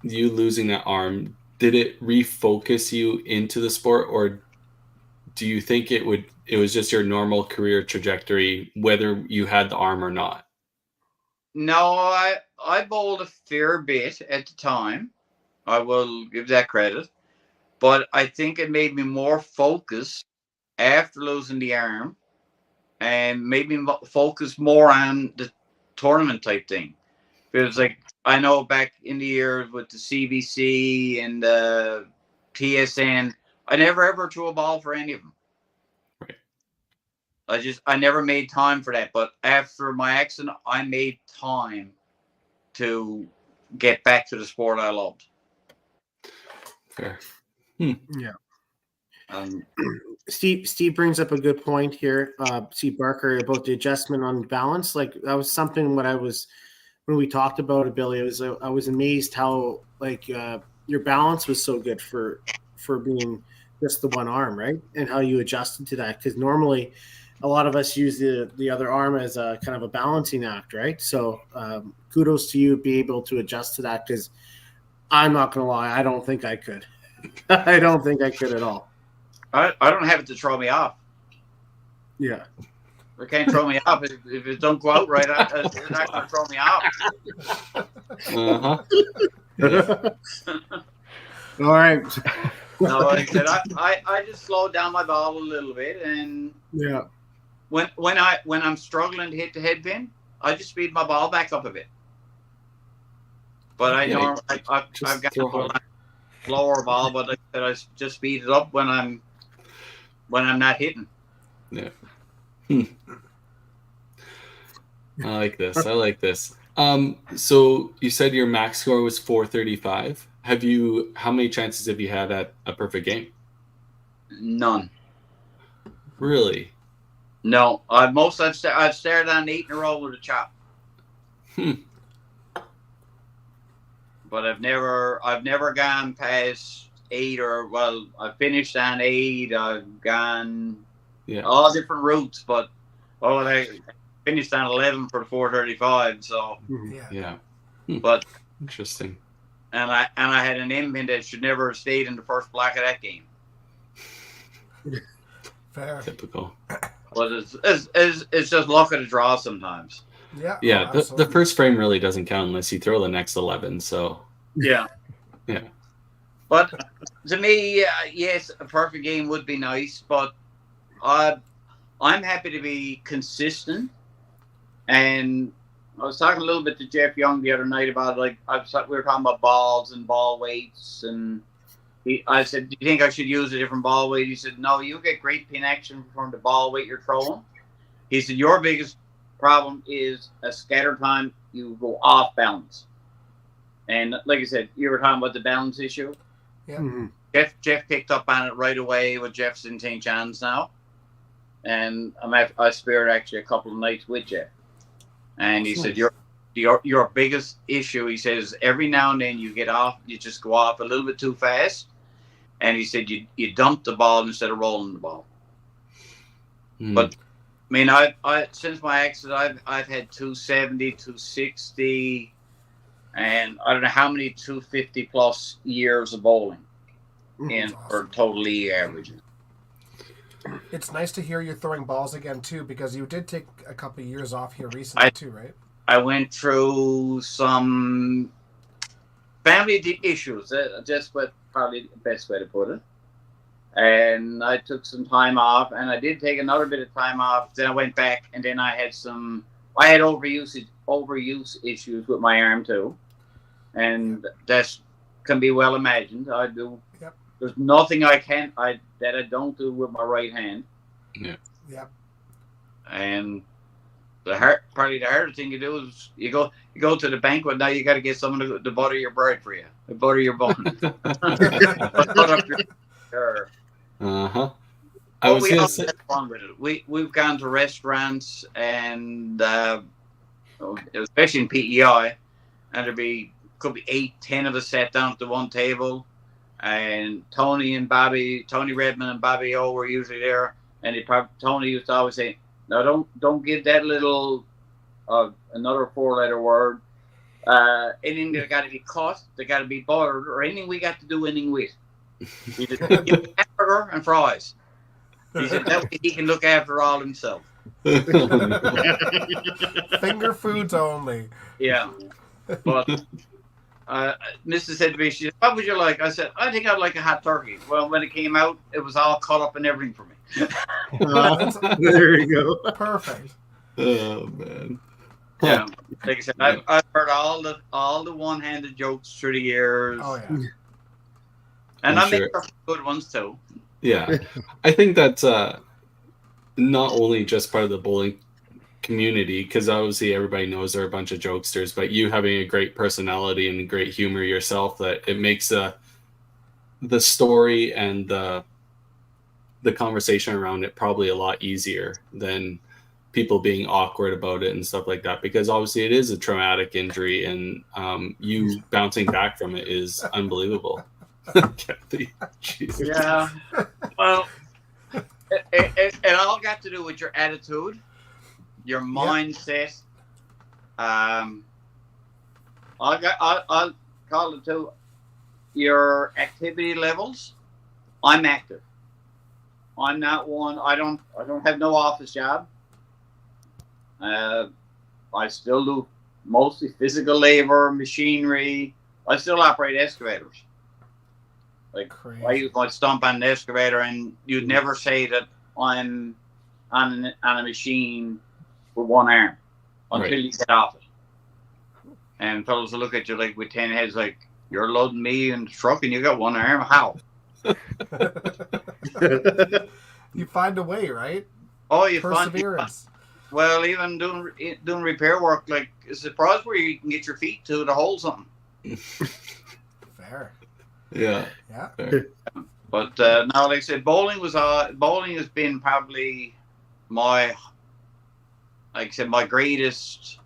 S1: you losing that arm, did it refocus you into the sport, or do you think it was just your normal career trajectory, whether you had the arm or not?
S5: No, I bowled a fair bit at the time. I will give that credit. But I think it made me more focused after losing the arm and made me focus more on the tournament type thing. Because, like, I know back in the years with the CBC and the TSN, I never ever threw a ball for any of them.
S1: Right.
S5: I never made time for that. But after my accident, I made time to get back to the sport I loved.
S1: Fair.
S4: yeah.
S5: Um,
S4: Steve brings up a good point here, Steve Barker, about the adjustment on balance. Like, that was something when we talked about it, Billy, I was amazed how your balance was so good for being just the one arm, right? And how you adjusted to that, because normally a lot of us use the other arm as a kind of a balancing act, right? So kudos to you, be able to adjust to that, because I'm not gonna lie, I don't think I could. I don't think I could at all.
S5: I don't have it to throw me off.
S4: Yeah.
S5: It can't throw me off. If it don't go out right, it's not going to throw me off.
S1: Uh-huh.
S4: All right.
S5: No, like I said, I just slowed down my ball a little bit, and
S4: Yeah.
S5: when I'm struggling to hit the head pin, I just speed my ball back up a bit. But I've got a slower ball, but like I said, I just speed it up when I'm not hitting.
S1: Yeah. I like this. So you said your max score was 435. How many chances have you had at a perfect game?
S5: None.
S1: Really?
S5: No. I've stared on 8 in a row with a chop. But I've never gone past 8, or I finished on 8. I've gone all different routes, but I finished on 11 for the 435. So
S1: yeah.
S5: But
S1: Interesting.
S5: And I had an in-pin that should never have stayed in the first block of that game.
S2: Fair.
S1: Typical.
S5: But it's just luck of the draw sometimes.
S2: Yeah.
S1: Yeah, the first frame really doesn't count unless you throw the next 11. So
S5: yeah. But to me, yes, a perfect game would be nice. But I'm happy to be consistent. And I was talking a little bit to Jeff Young the other night about, like, we were talking about balls and ball weights, and I said, "Do you think I should use a different ball weight?" He said, "No, you get great pin action from the ball weight you're throwing." He said, "Your biggest problem is a scatter time, you go off balance. And like I said, you were talking about the balance issue.
S2: Yeah.
S4: Mhm.
S5: Jeff picked up on it right away with Jeff's in St. John's now. And I spared actually a couple of nights with Jeff. And he said, your biggest issue, he says, every now and then you just go off a little bit too fast. And he said, you dump the ball instead of rolling the ball. But I mean, I since my accident, I've had 270, 260, and I don't know how many 250 plus years of bowling in for totally averaging.
S2: It's nice to hear you're throwing balls again too, because you did take a couple of years off here recently too, right?
S5: I went through some family issues. Just what probably the best way to put it. And I took some time off, and I did take another bit of time off. Then I went back, and then I had overuse issues with my arm too, and that can be well imagined. I do.
S2: Yep.
S5: There's nothing that I don't do with my right hand.
S1: Yeah.
S2: Yep.
S5: And probably the hardest thing you do is you go to the banquet. Now you got to get someone to butter your bread for you, to butter your bun. Sure.
S1: I
S5: Well,
S1: was
S5: we
S1: gonna
S5: all
S1: say,
S5: had fun with it. We've gone to restaurants and especially in PEI, and could be 8-10 of us sat down at the one table, and Tony Redmond and Bobby O were usually there, and Tony used to always say, "No, don't give that little another 4-letter word. Anything that got to be cut, they got to be buttered, or anything we got to do anything with. He just give him hamburger and fries." He said that way he can look after all himself.
S2: Finger foods only.
S5: Yeah. But Mrs. said to me, she said, "What would you like?" I said, "I think I'd like a hot turkey." Well, when it came out, it was all cut up and everything for me.
S4: There you go.
S2: Perfect.
S1: Oh man.
S5: Yeah. Like I said, I've heard all the one-handed jokes through the years.
S2: Oh yeah.
S5: And
S1: I'm
S5: I
S1: sure.
S5: make good ones too.
S1: Yeah, I think that's not only just part of the bowling community, because obviously everybody knows they're a bunch of jokesters, but you having a great personality and great humor yourself, that it makes the story and the conversation around it probably a lot easier than people being awkward about it and stuff like that, because obviously it is a traumatic injury, and you bouncing back from it is unbelievable. Kathy, Jesus.
S5: Yeah. Well, it all got to do with your attitude, your mindset. I'll call it to your activity levels. I'm active. I'm not one. I don't have no office job. I still do mostly physical labor, machinery. I still operate excavators. Like,
S2: Crazy.
S5: I use my stump on an excavator, and you'd never say that I'm on a machine with one arm until
S1: Right.
S5: you get off it. And fellows will look at you like with 10 heads, like, "You're loading me in the truck and you got one arm? How?"
S2: You find a way, right?
S5: Oh, you find
S2: Perseverance.
S5: well, even doing repair work, like, it's a surprise where you can get your feet to hold something.
S2: Fair.
S1: Yeah.
S2: Yeah.
S1: Fair.
S5: But now, like I said, bowling has been probably my greatest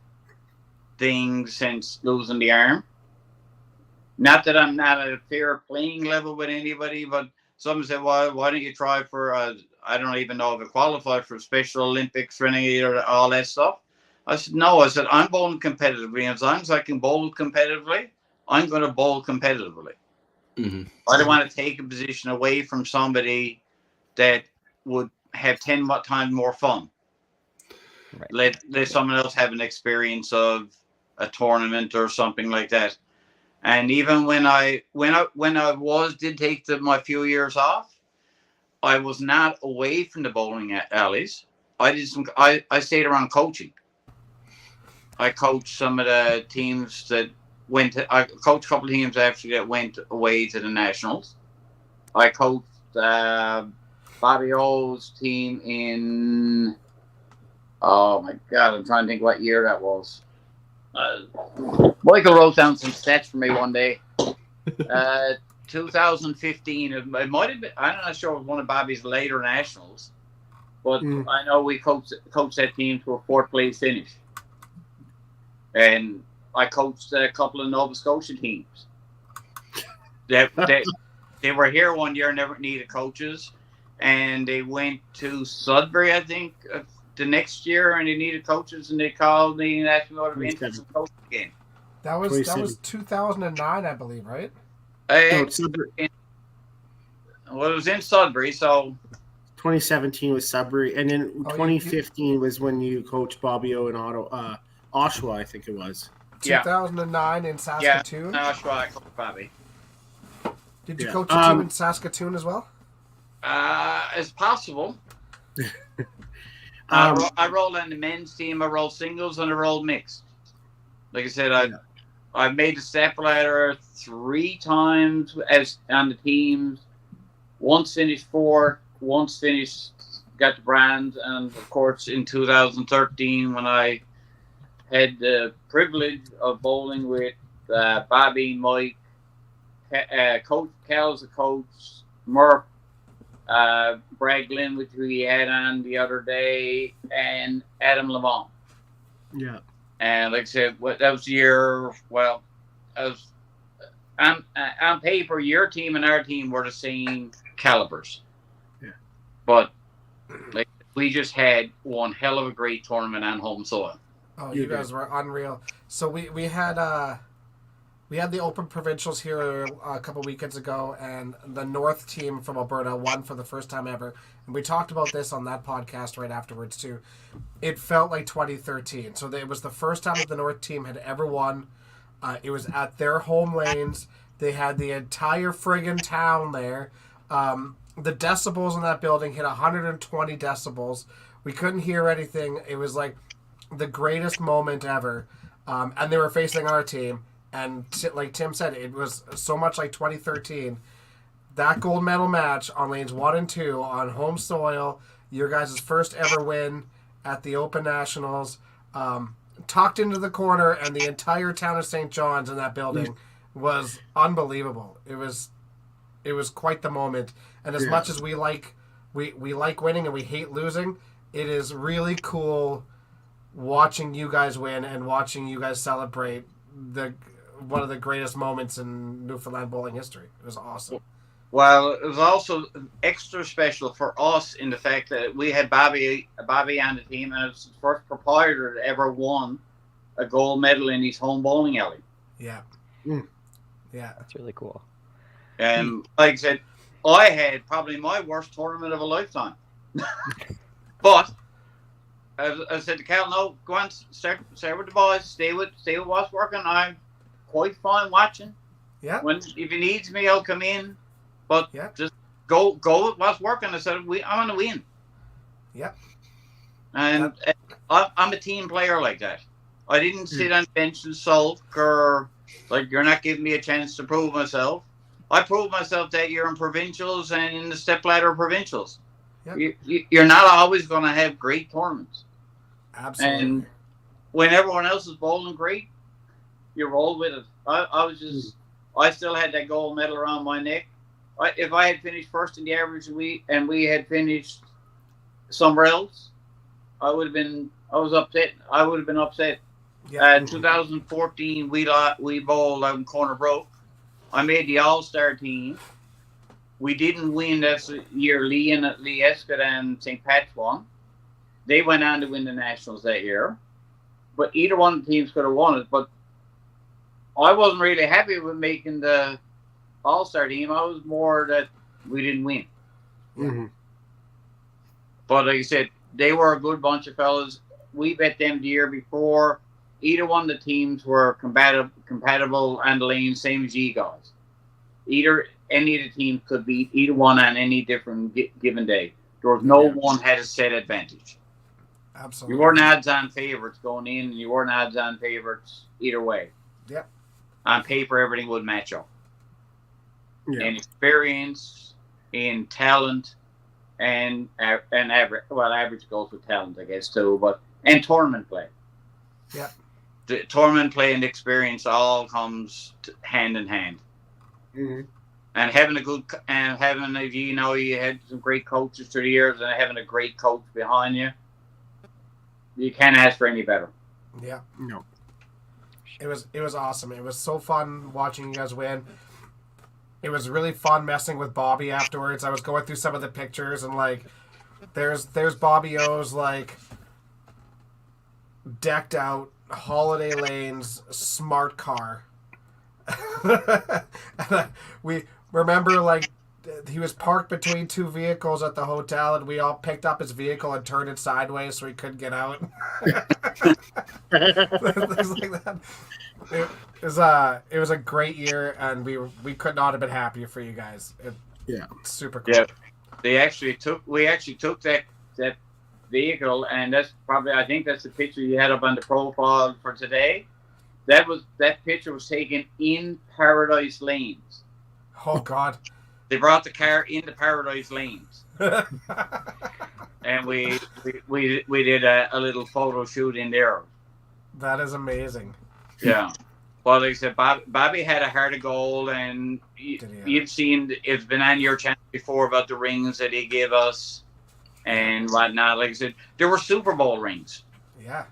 S5: thing since losing the arm. Not that I'm not at a fair playing level with anybody, but someone said, "Well, why don't you try for?" I don't even know if I qualify for Special Olympics or any or all that stuff. I said, "No." I said, "I'm bowling competitively, and as long as I can bowl competitively, I'm going to bowl competitively."
S1: Mm-hmm.
S5: I don't want to take a position away from somebody that would have 10 times more fun.
S3: Right.
S5: Let someone else have an experience of a tournament or something like that. And even when I did take my few years off, I was not away from the bowling alleys. I stayed around coaching. I coached some of the teams that I coached a couple of teams actually that went away to the Nationals. I coached Bobby O's team in Oh my God, I'm trying to think what year that was. Michael wrote down some stats for me one day. 2015. It might have been. I'm not sure it was one of Bobby's later nationals, but I know we coached that team to a 4th place finish, and I coached a couple of Nova Scotia teams. They were here one year, never needed coaches, and they went to Sudbury, I think, the next year, and they needed coaches, and they called me and asked me what to interest in coaching again.
S2: That was 2009, I believe, right?
S5: It was in Sudbury, so
S4: 2017 was Sudbury, and then 2015 was when you coached Bobby O in Oshawa, I think it was.
S2: 2009 in Saskatoon?
S5: Yeah, Oshawa, I coached Bobby.
S2: Did you coach a team in Saskatoon as well?
S5: As possible. I rolled on the men's team, I rolled singles, and I rolled mixed. Like I said, I've made the step ladder 3 times as on the teams. Once finished 4th, once finished got the brand, and of course in 2013 when I had the privilege of bowling with Bobby, Mike, Coach Cal as a coach, Murph, Brad Glynn, which we had on the other day, and Adam Levon.
S4: Yeah.
S5: And like I said, that was the year. Well, on paper, your team and our team were the same calibers.
S4: Yeah.
S5: But like we just had one hell of a great tournament on home soil.
S2: Oh, you guys were unreal. So we had the Open Provincials here a couple weekends ago, and the North team from Alberta won for the first time ever. And we talked about this on that podcast right afterwards, too. It felt like 2013. So it was the first time that the North team had ever won. It was at their home lanes. They had the entire friggin' town there. The decibels in that building hit 120 decibels. We couldn't hear anything. It was like the greatest moment ever. And they were facing our team. And like Tim said, it was so much like 2013. That gold medal match on lanes 1 and 2 on home soil, your guys' first ever win at the Open Nationals, tucked into the corner, and the entire town of St. John's in that building was unbelievable. It was quite the moment. And as much as we like winning and we hate losing, it is really cool watching you guys win and watching you guys celebrate one of the greatest moments in Newfoundland bowling history. It was awesome.
S5: Well, it was also extra special for us in the fact that we had Bobby on the team, and it was the first proprietor that ever won a gold medal in his home bowling alley.
S2: Yeah. Yeah.
S3: That's really cool.
S5: And like I said, I had probably my worst tournament of a lifetime. But I said to Cal, no, go on, start with the boys, stay with what's working. I'm quite fine watching.
S2: Yeah.
S5: If he needs me, I'll come in. But just go with what's working. I said, I want to win.
S2: Yep.
S5: And I'm a team player like that. I didn't sit on the bench and sulk or like you're not giving me a chance to prove myself. I proved myself that year in provincials and in the stepladder provincials. Yep. You're not always going to have great tournaments.
S2: Absolutely.
S5: And when everyone else is bowling great, you roll with it. I still had that gold medal around my neck. If I had finished first in the average and we had finished somewhere else, I was upset. I would have been upset.
S2: Yeah.
S5: In 2014, we bowled out in Corner Broke. I made the All-Star team. We didn't win that year. Lee Escott and St. Pat's won. They went on to win the Nationals that year. But either one of the teams could have won it. But I wasn't really happy with making the All-Star team. I was more that we didn't win.
S4: Mm-hmm.
S5: But like I said, they were a good bunch of fellas. We bet them the year before. Either one of the teams were compatible on the lane, same as you guys. Any of the teams could beat either one on any different given day. There was no one had a set advantage.
S2: Absolutely.
S5: You weren't odds-on favorites going in, and you weren't odds-on favorites either way.
S2: Yep.
S5: On paper, everything would match up.
S4: Yeah.
S5: In experience, in talent, and average. Well, average goes with talent, I guess, too. But and tournament play.
S2: Yeah.
S5: The tournament play and experience all comes hand in hand.
S4: Mhm.
S5: And having you had some great coaches through the years, and having a great coach behind you, you can't ask for any better.
S2: Yeah.
S4: No.
S2: It was awesome. It was so fun watching you guys win. It was really fun messing with Bobby afterwards. I was going through some of the pictures and like there's Bobby O's like decked out Holiday Lanes smart car. We remember like he was parked between two vehicles at the hotel, and we all picked up his vehicle and turned it sideways so he couldn't get out. Things like that. It was a great year, and we could not have been happier for you guys. Super cool.
S5: Yeah, we actually took that vehicle, and I think that's the picture you had up on the profile for today. That picture was taken in Paradise Lanes.
S2: Oh God.
S5: They brought the car into Paradise Lanes, and we did a little photo shoot in there.
S2: That is amazing.
S5: Yeah. Well, like I said, Bobby had a heart of gold, and you've seen it's been on your channel before about the rings that he gave us and whatnot. Like I said, there were Super Bowl rings.
S2: Yeah.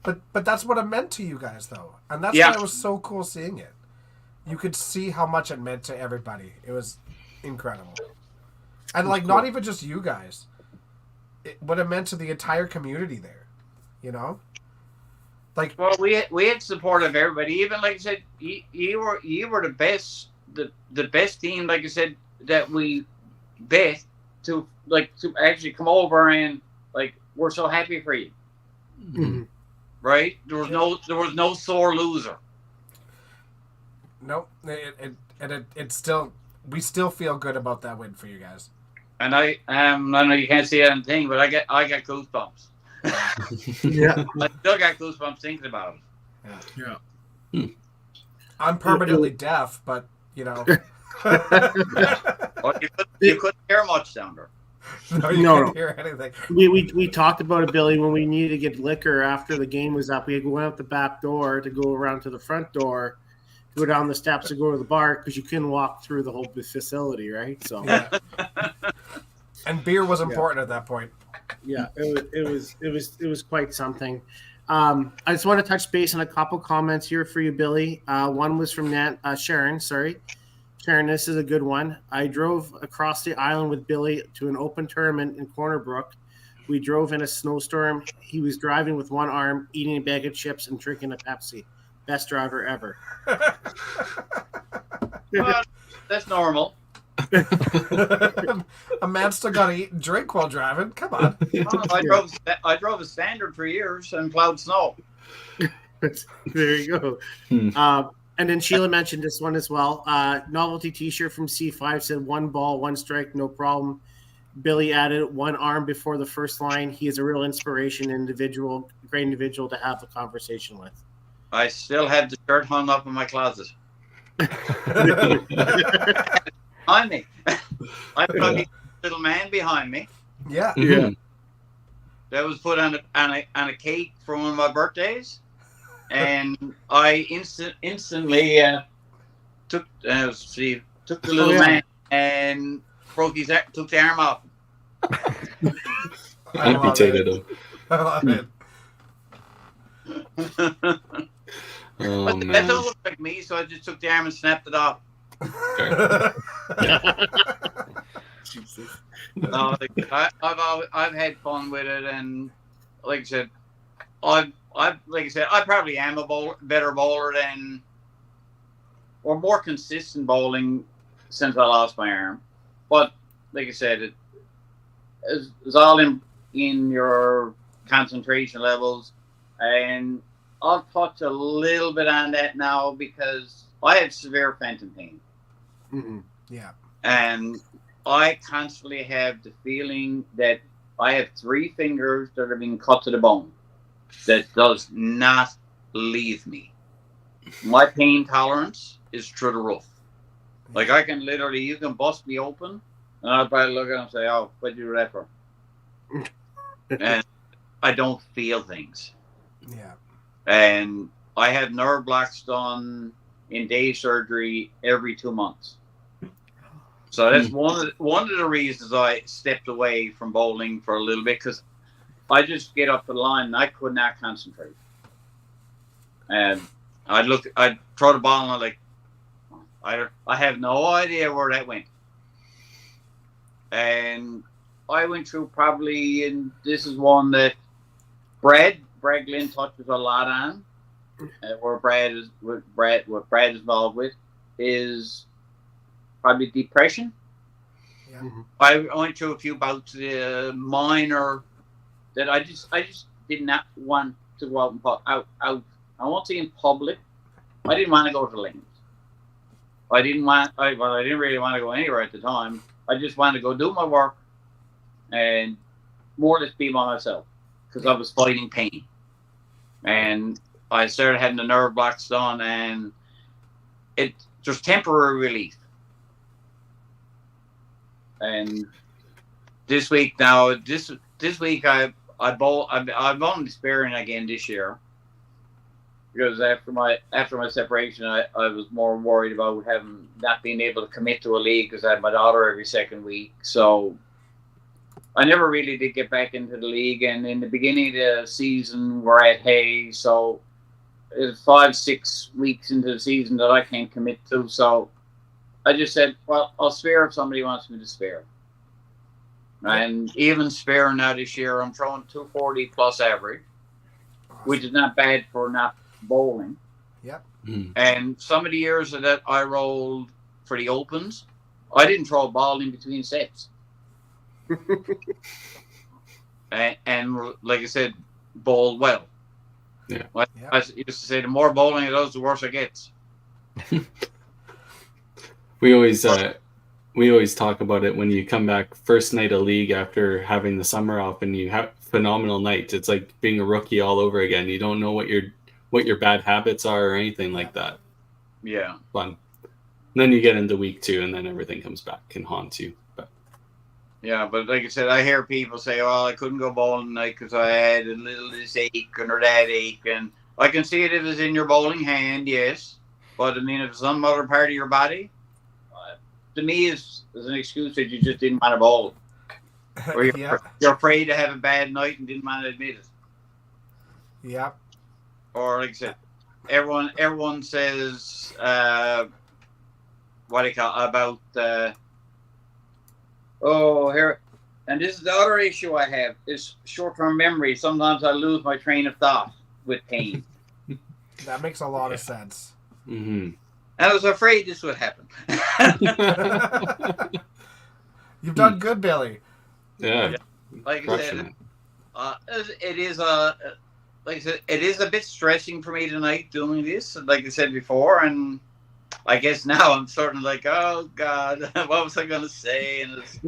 S2: But that's what it meant to you guys, though, and that's
S5: Yeah.
S2: why it was so cool seeing it. You could see how much it meant to everybody. It was incredible, and like not even just you guys, what it meant to the entire community there. You know, like
S5: Well, we had support of everybody. Even like I said, you were the best team. Like I said, that we bet to actually come over and like we're so happy for you.
S4: Mhm.
S5: Right? There was no sore loser.
S2: nope. It still we still feel good about that win for you guys.
S5: And I know you can't see anything, but I got goosebumps.
S4: Yeah.
S5: I still got goosebumps thinking about it.
S4: Yeah.
S2: I'm permanently deaf, but you know.
S5: Well, you couldn't hear much down there.
S2: No, you
S4: No,
S2: couldn't
S4: no.
S2: hear anything.
S4: We talked about it, Billy, when we needed to get liquor after the game was up. We had to go out the back door to go around to the front door, go down the steps to go to the bar because you couldn't walk through the whole facility, right? So
S2: Yeah. And beer was important at that point.
S4: yeah, it was quite something. I just want to touch base on a couple comments here for you, Billy. One was from Sharon. Sorry, Sharon. This is a good one. I drove across the island with Billy to an open tournament in Corner Brook. We drove in a snowstorm. He was driving with one arm, eating a bag of chips and drinking a Pepsi. Best driver ever.
S5: Well, that's normal.
S2: A man still got to eat and drink while driving. Come on.
S5: I drove a standard for years and plowed snow.
S4: There you go. And then Sheila mentioned this one as well. Novelty T-shirt from C5 said 1 ball, 1 strike, no problem. Billy added 1 arm before the first line. He is a real inspiration, great individual to have a conversation with.
S5: I still have the shirt hung up in my closet. Behind me. I've got a little man behind me.
S2: Yeah.
S4: Yeah.
S5: That was put on a cake for one of my birthdays, and I instantly took the little man and took the arm off.
S2: I love
S1: Amputated
S2: it.
S1: him.
S2: I love it.
S1: Oh
S5: But that
S1: man.
S5: don't look like me, so I just took the arm and snapped it off. No, I've had fun with it, and like I said, I probably am a better bowler than, or more consistent bowling since I lost my arm. But like I said, it's all in your concentration levels, and I'll touch a little bit on that now because I have severe phantom pain.
S4: Mm-hmm.
S2: Yeah.
S5: And I constantly have the feeling that I have 3 fingers that are being cut to the bone. That does not leave me. My pain tolerance is through the roof. Like I can literally, you can bust me open, and I'll probably look at it and say, "Oh, what'd you do that for?" And I don't feel things.
S2: Yeah.
S5: And I had nerve blocks done in day surgery every 2 months. So that's one of the reasons I stepped away from bowling for a little bit, because I just get up the line and I could not concentrate. And I'd throw the ball and I'm like, I have no idea where that went. And I went through probably, and this is one that Brad Glynn touches a lot on, what Brad is involved with is probably depression.
S2: Yeah.
S5: I went through a few bouts, minor, that I just did not want to go out. I won't say in public. I didn't want to go to lanes. I didn't really want to go anywhere at the time. I just wanted to go do my work and more or less be by myself, because I was fighting pain. And I started having the nerve blocks done, and there's temporary relief. And this week I'm only sparing again this year, because after my separation, I was more worried about not being able to commit to a league, because I had my daughter every second week. So I never really did get back into the league. And in the beginning of the season, we're at Hay, so it's 5-6 weeks into the season that I can't commit to. So I just said, well, I'll spare if somebody wants me to spare. And even sparing now this year, I'm throwing 240 plus average, which is not bad for not bowling.
S2: Yep.
S5: And some of the years that I rolled for the Opens, I didn't throw a ball in between sets. and like I said, bowled well.
S1: Yeah.
S5: I used to say, the more bowling it does, the worse it gets.
S1: We always talk about it when you come back first night of league after having the summer off, and you have phenomenal nights. It's like being a rookie all over again. You don't know what your bad habits are or anything like that.
S5: Yeah.
S1: Fun. And then you get into week 2, and then everything comes back and haunts you. But
S5: yeah, but like I said, I hear people say, "Oh, I couldn't go bowling tonight because I had a little this ache or that ache," and I can see it if it's in your bowling hand, yes. But I mean, if it's some other part of your body, to me, is an excuse that you just didn't want to bowl, or you're afraid to have a bad night and didn't want to admit it.
S2: Yep.
S5: Or like I said, everyone says what do you call about here, and this is the other issue I have is short-term memory. Sometimes I lose my train of thought with pain.
S2: That makes a lot of sense.
S1: mm-hmm.
S5: I was afraid this would happen.
S2: You've done good, Billy.
S1: Yeah.
S5: Like I said, it is like I said, it is a bit stressing for me tonight doing this. Like I said before, and I guess now I'm sort of like, oh God, what was I going to say? And
S2: it's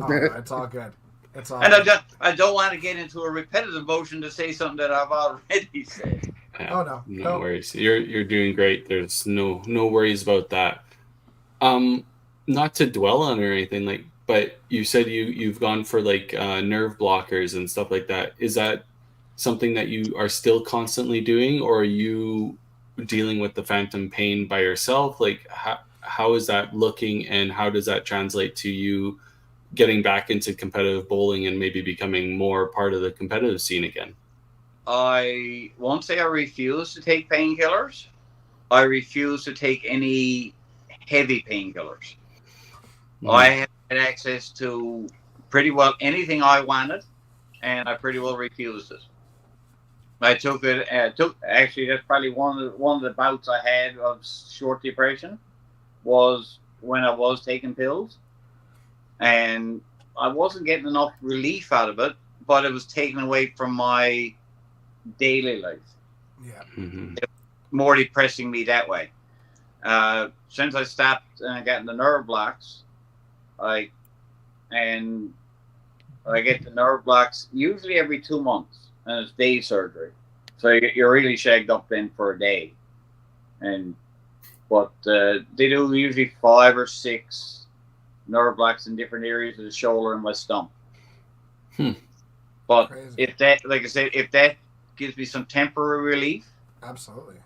S2: all good. It's all.
S5: And I don't want to get into a repetitive motion to say something that I've already said.
S1: Yeah,
S2: oh no,
S1: no worries. You're doing great. There's no worries about that. Not to dwell on or anything, but you said you've gone for nerve blockers and stuff like that. Is that something that you are still constantly doing, or are you dealing with the phantom pain by yourself? Like how is that looking, and how does that translate to you getting back into competitive bowling and maybe becoming more part of the competitive scene again?
S5: I won't say I refuse to take painkillers. I refuse to take any heavy painkillers. I had access to pretty well anything I wanted, and I pretty well refused it. I took it. Actually, that's probably one of the bouts I had of short depression was when I was taking pills, and I wasn't getting enough relief out of it, but it was taken away from my daily life.
S2: Yeah.
S1: Mm-hmm.
S5: More depressing me that way. Since I stopped and I got the nerve blocks, I get the nerve blocks usually every 2 months, and it's day surgery. So you're really shagged up then for a day. But they do usually 5 or 6 nerve blocks in different areas of the shoulder and my stump. But But
S2: Crazy.
S5: if that, like I said, if that gives me some temporary relief,
S2: Absolutely.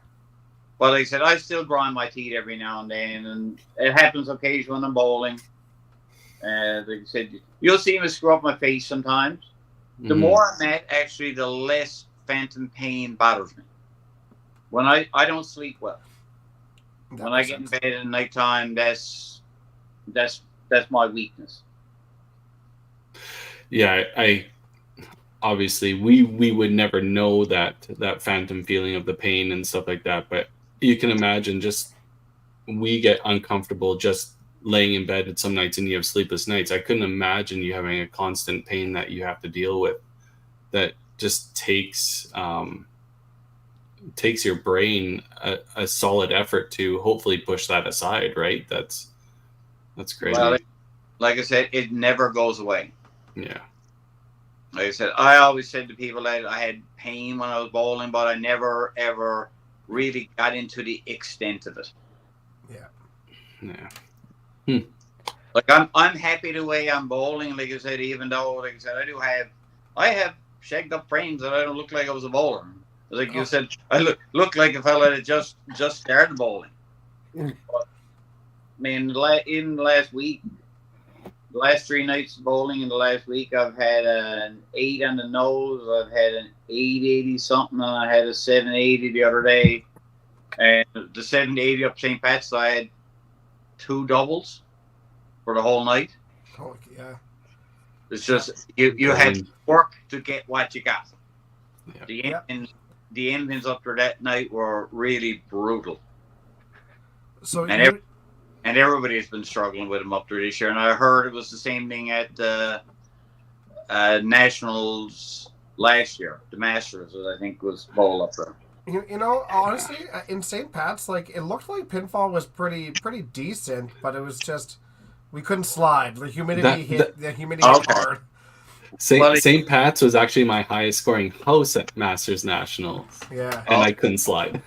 S5: but like I said, I still grind my teeth every now and then, and it happens occasionally when I'm bowling. Like I said, you'll see me screw up my face sometimes. The
S1: Mhm.
S5: more I'm at, actually, the less phantom pain bothers me. When I don't sleep well,
S2: That
S5: when I
S2: makes
S5: get in
S2: sense.
S5: bed at nighttime, that's my weakness.
S1: Yeah, I obviously we would never know that phantom feeling of the pain and stuff like that, but you can imagine just we get uncomfortable just laying in bed at some nights and you have sleepless nights. I couldn't imagine you having a constant pain that you have to deal with that just takes your brain a solid effort to hopefully push that aside, right? That's crazy.
S5: Well, like I said, it never goes away.
S1: Yeah.
S5: Like I said, I always said to people that I had pain when I was bowling, but I never ever really got into the extent of it.
S1: Yeah.
S5: Like I'm happy the way I'm bowling. Like I said, even though, like I said, I have shagged up frames that I don't look like I was a bowler. Like you said, I look like a fella that just started bowling. But, I mean, in the last week, the last 3 nights of bowling in the last week, I've had an 8 on the nose. I've had an 880 something, and I had a 780 the other day. And the 780 up St. Pat's, I had 2 doubles for the whole night.
S2: Oh, yeah.
S5: It's just you had to work to get what you got.
S1: Yeah.
S5: The engines up there that night were really brutal.
S2: So
S5: And everybody has been struggling with them up there this year. And I heard it was the same thing at the Nationals last year. The Masters, I think, was bowl up there.
S2: you know, honestly, in St. Pat's, like it looked like pinfall was pretty decent, but it was just we couldn't slide. The humidity hit
S5: Okay.
S2: hard.
S1: St. Pat's was actually my highest scoring house at Masters Nationals,
S2: Yeah.
S1: and I couldn't slide.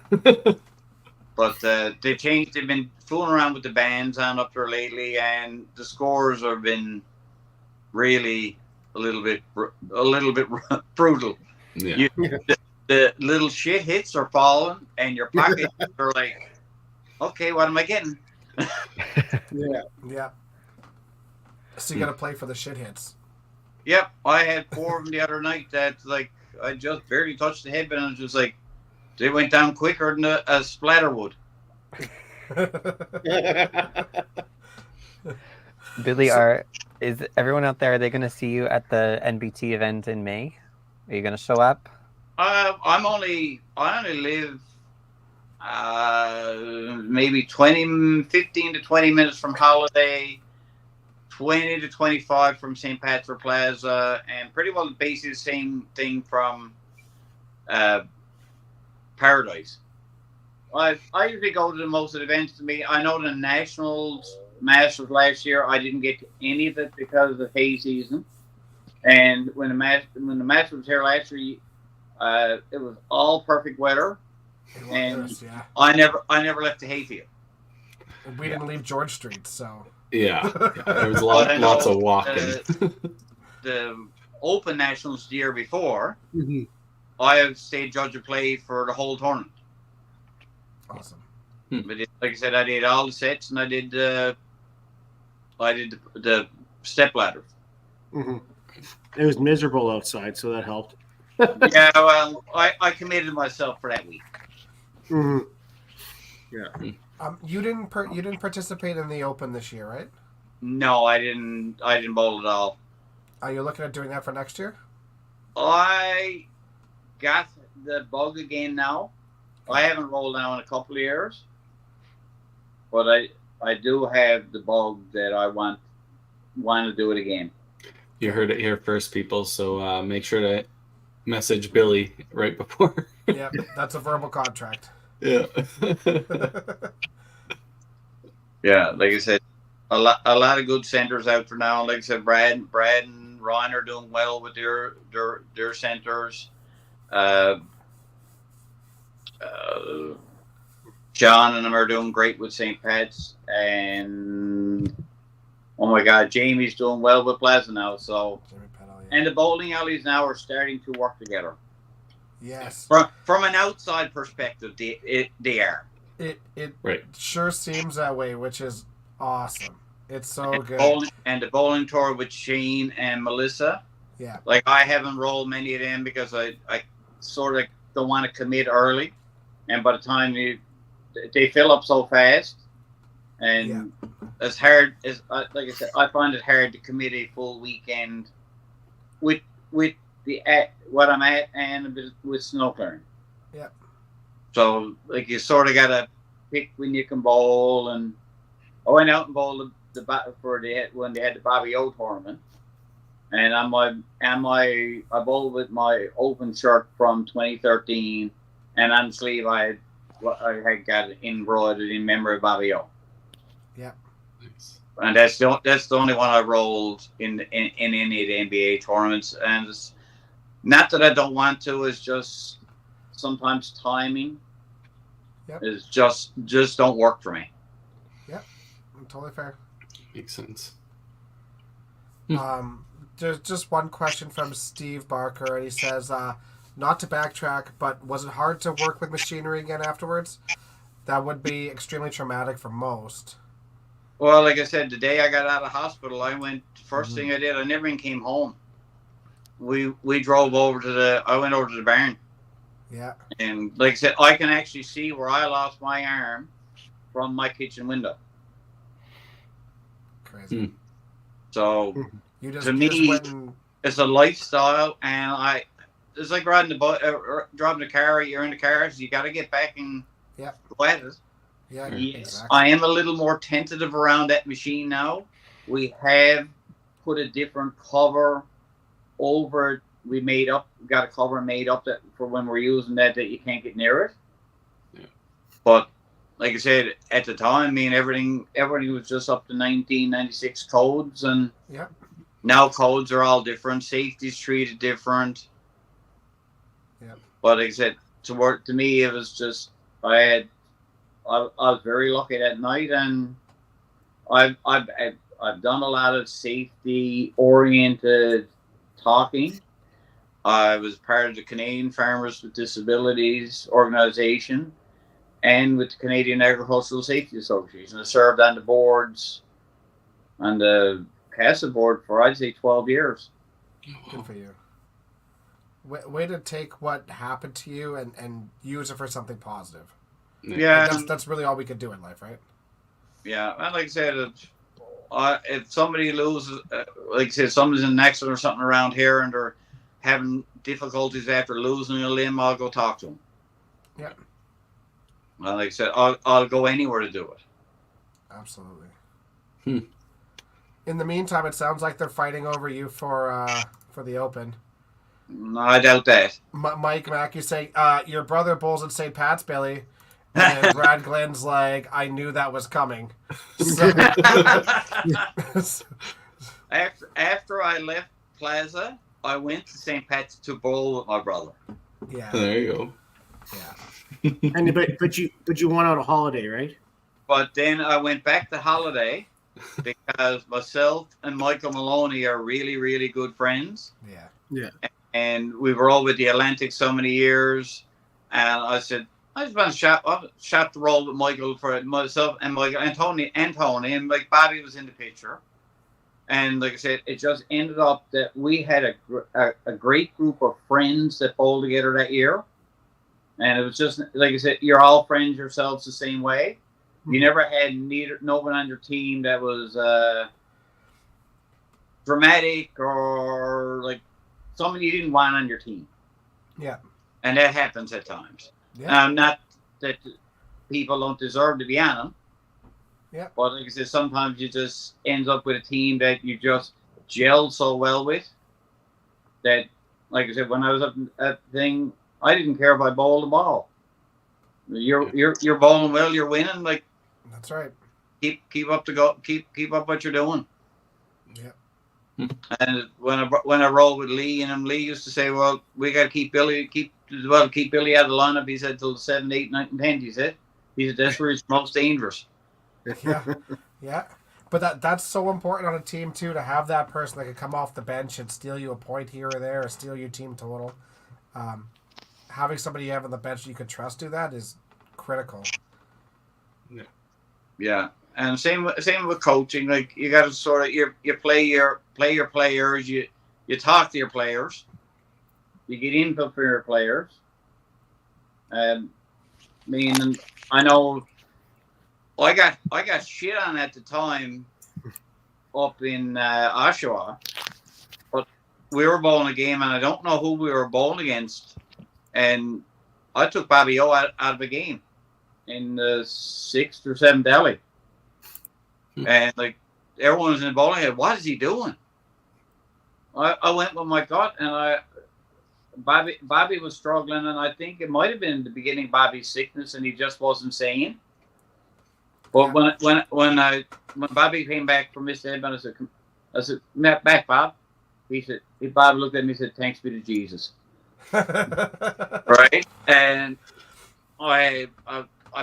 S5: But they've been fooling around with the bands on up there lately, and the scores have been really a little bit brutal.
S1: Yeah.
S5: The little shit hits are falling, and your pockets are like, okay, what am I getting?
S2: Yeah. So you got to play for the shit hits.
S5: Yep, I had 4 of them the other night that like I just barely touched the headband, and I was just like, they went down quicker than a splatter would.
S3: Billy, is everyone out there? Are they going to see you at the NBT event in May? Are you going to show up?
S5: I only live maybe 15 to 20 minutes from Holiday, 20 to 25 from St. Patrick Plaza, and pretty well basically the same thing from Paradise. I usually go to most of the events. To me, I know the Nationals Masters last year, I didn't get to any of it because of the hay season. And when the Masters was here last year, it was all perfect weather, and
S2: yeah.
S5: I never left the hayfield.
S2: We didn't leave George Street, so
S1: Yeah. There was lots of walking.
S5: The Open Nationals the year before,
S4: Mm-hmm.
S5: I have stayed judge of play for the whole tournament.
S2: awesome.
S5: But like I said, I did all the sets, and I did the step ladder.
S4: Mm-hmm. It was miserable outside, so that helped.
S5: Yeah, well, I committed myself for that week.
S4: Mm-hmm.
S2: You didn't participate in the Open this year, right?
S5: No, I didn't bowl at all.
S2: Are you looking at doing that for next year?
S5: I got the bug again now. I haven't rolled now in a couple of years, but I do have the bug that I want to do it again.
S1: You heard it here first, people. So make sure to message Billy right before.
S2: Yeah, that's a verbal contract.
S1: Yeah.
S5: Yeah, like I said, a lot of good centers out there now. Like I said, Brad and Ryan are doing well with their centers. John and them are doing great with St. Pat's, and oh my God, Jamie's doing well with Plaza now. So
S2: Jimmy Petal,
S5: And the bowling alleys now are starting to work together.
S2: Yes.
S5: From an outside perspective, they are.
S2: It
S1: Right.
S2: sure seems that way, which is awesome. It's so good.
S5: And the bowling tour with Shane and Melissa.
S2: Yeah.
S5: Like, I haven't rolled many of them because I sort of don't want to commit early. And by the time they fill up so fast. And as hard as, like I said, I find it hard to commit a full weekend with what I'm at and a bit with snow clearing.
S2: Yeah.
S5: So, like, you sort of got to pick when you can bowl. And I went out and bowled when they had the Bobby O tournament. And I bowled with my open shirt from 2013, and on the sleeve I had got it embroidered in memory of Bobby O.
S2: Yeah.
S1: Nice.
S5: And that's the only one I rolled in any of the NBA tournaments. And it's not that I don't want to, it's just sometimes timing is just don't work for me.
S2: Yep. Totally fair.
S1: Makes sense.
S2: There's just one question from Steve Barker, and he says, not to backtrack, but was it hard to work with machinery again afterwards? That would be extremely traumatic for most.
S5: Well, like I said, the day I got out of hospital, first thing I did, I never even came home. We drove over I went over to the barn.
S2: Yeah.
S5: And like I said, I can actually see where I lost my arm from my kitchen window.
S2: Crazy.
S5: So
S2: You just
S5: went and, it's a lifestyle, and it's like driving the car. You're in the car, so you got to get back and go at it.
S2: Yeah,
S5: yes,
S2: exactly.
S5: I am a little more tentative around that machine now. We have put a different cover over it. We got a cover made up that for when we're using that you can't get near it.
S1: Yeah.
S5: But like I said, at the time, everything was just up to 1996 codes, and now codes are all different. Safety's treated different.
S2: Yeah.
S5: But like I said, to me, it was just I was very lucky that night, and I've done a lot of safety oriented talking. I was part of the Canadian Farmers with Disabilities organization and with the Canadian Agricultural Safety Association. I served on the boards, on the CASA board for, I'd say, 12 years.
S2: Good for you. Way to take what happened to you and use it for something positive.
S5: Yeah.
S2: That's really all we could do in life, right?
S5: Yeah, and like I said, if somebody loses, like I said, somebody's in an accident or something around here and they're having difficulties after losing a limb, I'll go talk to them.
S2: Yeah.
S5: Well, like I said, I'll go anywhere to do it.
S2: Absolutely. In the meantime, it sounds like they're fighting over you for the Open.
S5: No, I doubt that.
S2: Mike Mackey saying, your brother bowls at St. Pat's, Billy. And Brad Glenn's like, I knew that was coming. So,
S5: after I left Plaza, I went to St. Pat's to bowl with my brother.
S2: Yeah.
S1: There you go.
S2: Yeah.
S4: And but you went on a holiday, right?
S5: But then I went back to holiday because myself and Michael Maloney are really, really good friends.
S2: Yeah.
S4: Yeah.
S5: And we were all with the Atlantic so many years. And I said, I just want to shot the roll with Michael for myself and Michael and Tony, and like Bobby was in the picture. And like I said, it just ended up that we had a great group of friends that bowled together that year. And it was just, like I said, you're all friends yourselves the same way. You never had no one on your team that was dramatic or like somebody you didn't want on your team.
S2: Yeah.
S5: And that happens at times.
S2: Yeah.
S5: Not that people don't deserve to be on them.
S2: Yeah.
S5: But like I said, sometimes you just end up with a team that you just gel so well with that, like I said, when I was up at the thing, I didn't care if I bowled the ball. You're bowling well, you're winning. Like,
S2: that's right.
S5: Keep up keep up what you're doing.
S2: Yeah.
S5: And when I rolled with Lee, and Lee used to say, "Well, we got to keep Billy out of the lineup." He said till 7, 8, 9, and 10. He said that's where it's most dangerous.
S2: Yeah. Yeah. But that's so important on a team too, to have that person that can come off the bench and steal you a point here or there, or steal your team total. Having somebody you have on the bench you can trust do that is critical.
S5: Yeah, and same with coaching. Like you got to sort of you play your players. You talk to your players. You get input for your players. I mean, I know I got shit on at the time up in Oshawa, but we were bowling a game, and I don't know who we were bowling against, and I took Bobby O out of the game in the 6th or 7th alley, and like everyone was in the bowling alley. What is he doing? I went with my gut, and Bobby was struggling, and I think it might have been the beginning of Bobby's sickness, and he just wasn't saying. But when Bobby came back from Mr. Edmund, I said, back, Bob. Bob looked at me and said, thanks be to Jesus. Right? And I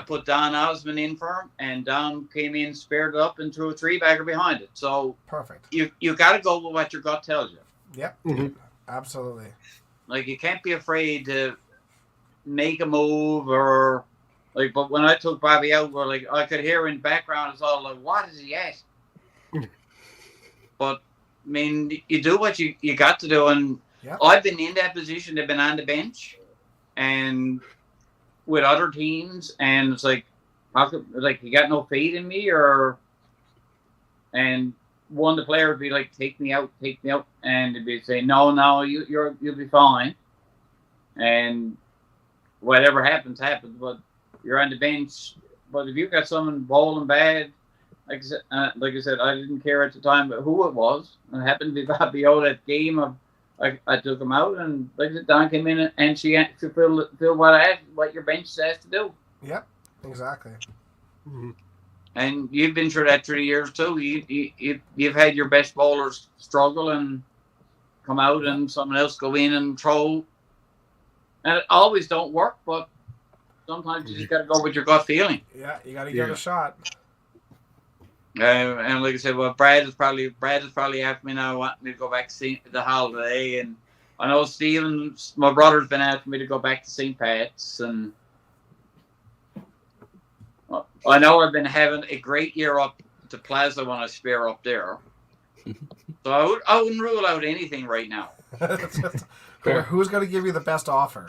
S5: put Don Osmond in for him, and Don came in, spared it up, and threw a 3-bagger behind it. So
S2: perfect.
S5: You got to go with what your gut tells you.
S2: Yep. Absolutely.
S5: Like, you can't be afraid to make a move or like. But when I took Bobby out, I could hear in the background, it's all like, "What is he at?" But I mean, you do what you got to do, and I've been in that position. They've been on the bench, and with other teams, and it's like, how could, like, you got no faith in me, or and one of the players would be like, take me out, and they'd be saying, no, you'll be fine, and whatever happens, but you're on the bench. But if you got someone bowling bad, like I said, I didn't care at the time, but who it was, it happened to be Bobby O that game. I took him out, and like I said, Don came in and she fulfilled what your bench has to do.
S2: Yep, exactly.
S4: Mm-hmm.
S5: And you've been through that 3 years too. You've had your best bowlers struggle and come out, and someone else go in and throw. And it always don't work, but sometimes you just got to go with your gut feeling.
S2: Yeah, you got to give it a shot.
S5: And like I said, well, Brad is probably after me now, wanting me to go back to see the holiday, and I know Stephen, my brother's been after me to go back to St. Pat's, and I know I've been having a great year up at the Plaza when I spare up there. So I wouldn't rule out anything right now.
S2: Who's going to give you the best offer?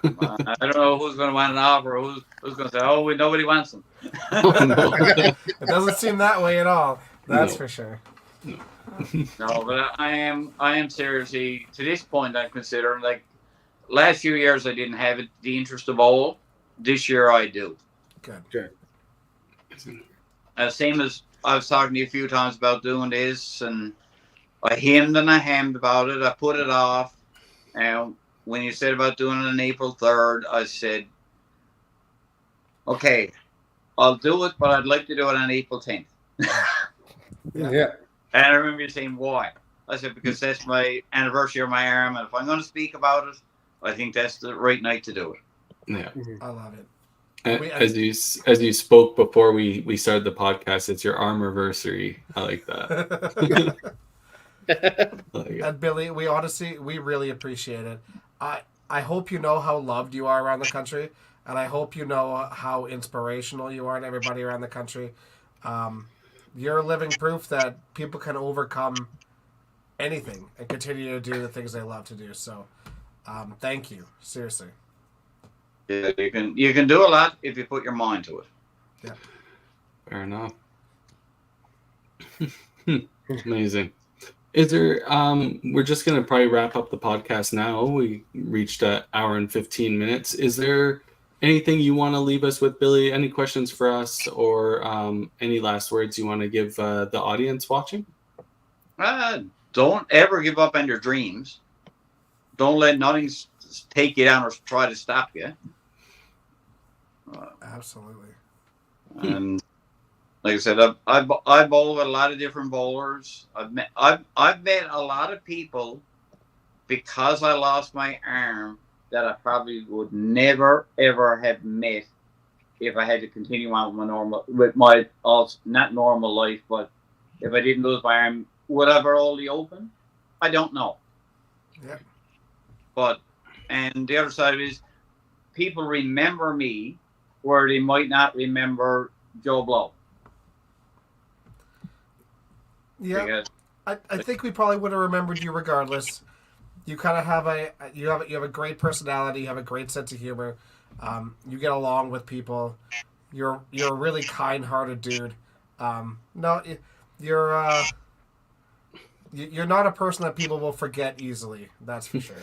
S5: I don't know who's going to want an offer. Who's going to say, nobody wants them.
S2: It doesn't seem that way at all. That's for sure.
S5: No, but I am seriously, to this point, I'm considering, like, last few years I didn't have the interest of bowl. This year I do.
S2: Good.
S5: Same as I was talking to you a few times about doing this, and I hemmed and I hemmed about it. I put it off. And when you said about doing it on April 3rd, I said, okay, I'll do it, but I'd like to do it on April 10th.
S4: Yeah.
S5: And I remember you saying, why? I said, because that's my anniversary of my arm, and if I'm going to speak about it, I think that's the right night to do it.
S1: Yeah.
S2: I love it.
S1: As you spoke before we started the podcast, it's your armorversary. I like that.
S2: And Billy, we really appreciate it. I hope you know how loved you are around the country, and I hope you know how inspirational you are to everybody around the country. You're living proof that people can overcome anything and continue to do the things they love to do. So, thank you, seriously.
S5: Yeah, you can do a lot if you put your mind to it.
S2: Yeah.
S1: Fair enough. Amazing. Is there we're just gonna probably wrap up the podcast now. We reached an hour and 15 minutes. Is there anything you want to leave us with, Billy? Any questions for us, or any last words you want to give the audience watching?
S5: Don't ever give up on your dreams. Don't let nothing take you down or try to stop you.
S2: Absolutely.
S5: And like I said, I bowl with a lot of different bowlers. I've met a lot of people because I lost my arm that I probably would never ever have met if I had to continue on with my not normal life, but if I didn't lose my arm, would I have rolled the Open? I don't know.
S2: Yeah.
S5: But, and the other side of it is, people remember me where they might not remember Joe Blow.
S2: Yeah.
S5: Because
S2: I think we probably would have remembered you regardless. You kind of have you have a great personality. You have a great sense of humor. You get along with people. You're a really kind-hearted dude. No, you're not a person that people will forget easily. That's for sure.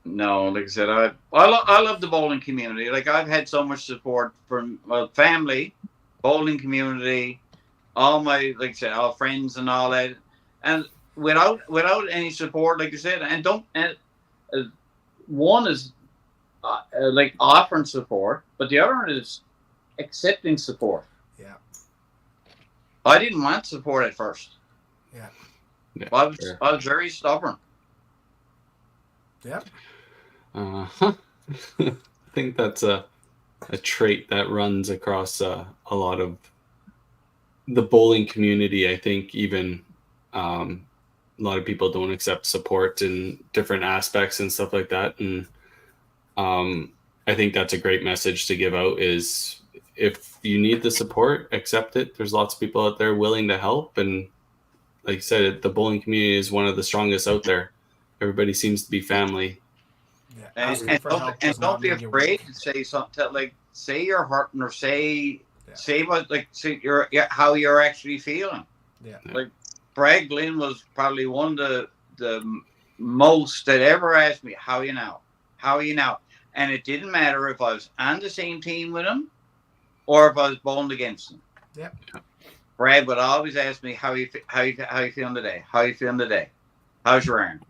S5: no, like I said, I love the bowling community. Like, I've had so much support from family, bowling community, all my, like I said, all friends and all that. And without any support, like I said, one is like offering support, but the other one is accepting support.
S2: Yeah.
S5: I didn't want support at first.
S2: Yeah.
S1: Yeah,
S5: I was
S1: sure.
S5: I was very stubborn.
S2: Yeah.
S1: I think that's a trait that runs across a lot of the bowling community. I think even a lot of people don't accept support in different aspects and stuff like that. And I think that's a great message to give out is if you need the support, accept it. There's lots of people out there willing to help. And like you said, the bowling community is one of the strongest out there. Everybody seems to be family.
S2: Yeah.
S5: And,
S2: Asking
S5: and
S2: for
S5: don't,
S2: help
S5: and
S2: does not
S5: don't be
S2: mean you're
S5: afraid
S2: weak.
S5: to say something, like say you're hurting or say
S2: Yeah.
S5: what, like, say how you're actually feeling.
S2: Yeah.
S5: Like, Brad Glynn was probably one of the most that ever asked me, how are you now? How are you now? And it didn't matter if I was on the same team with him or if I was bowling against him.
S2: Yep.
S5: Brad would always ask me, how you feeling today? How you feeling today? How's your arm?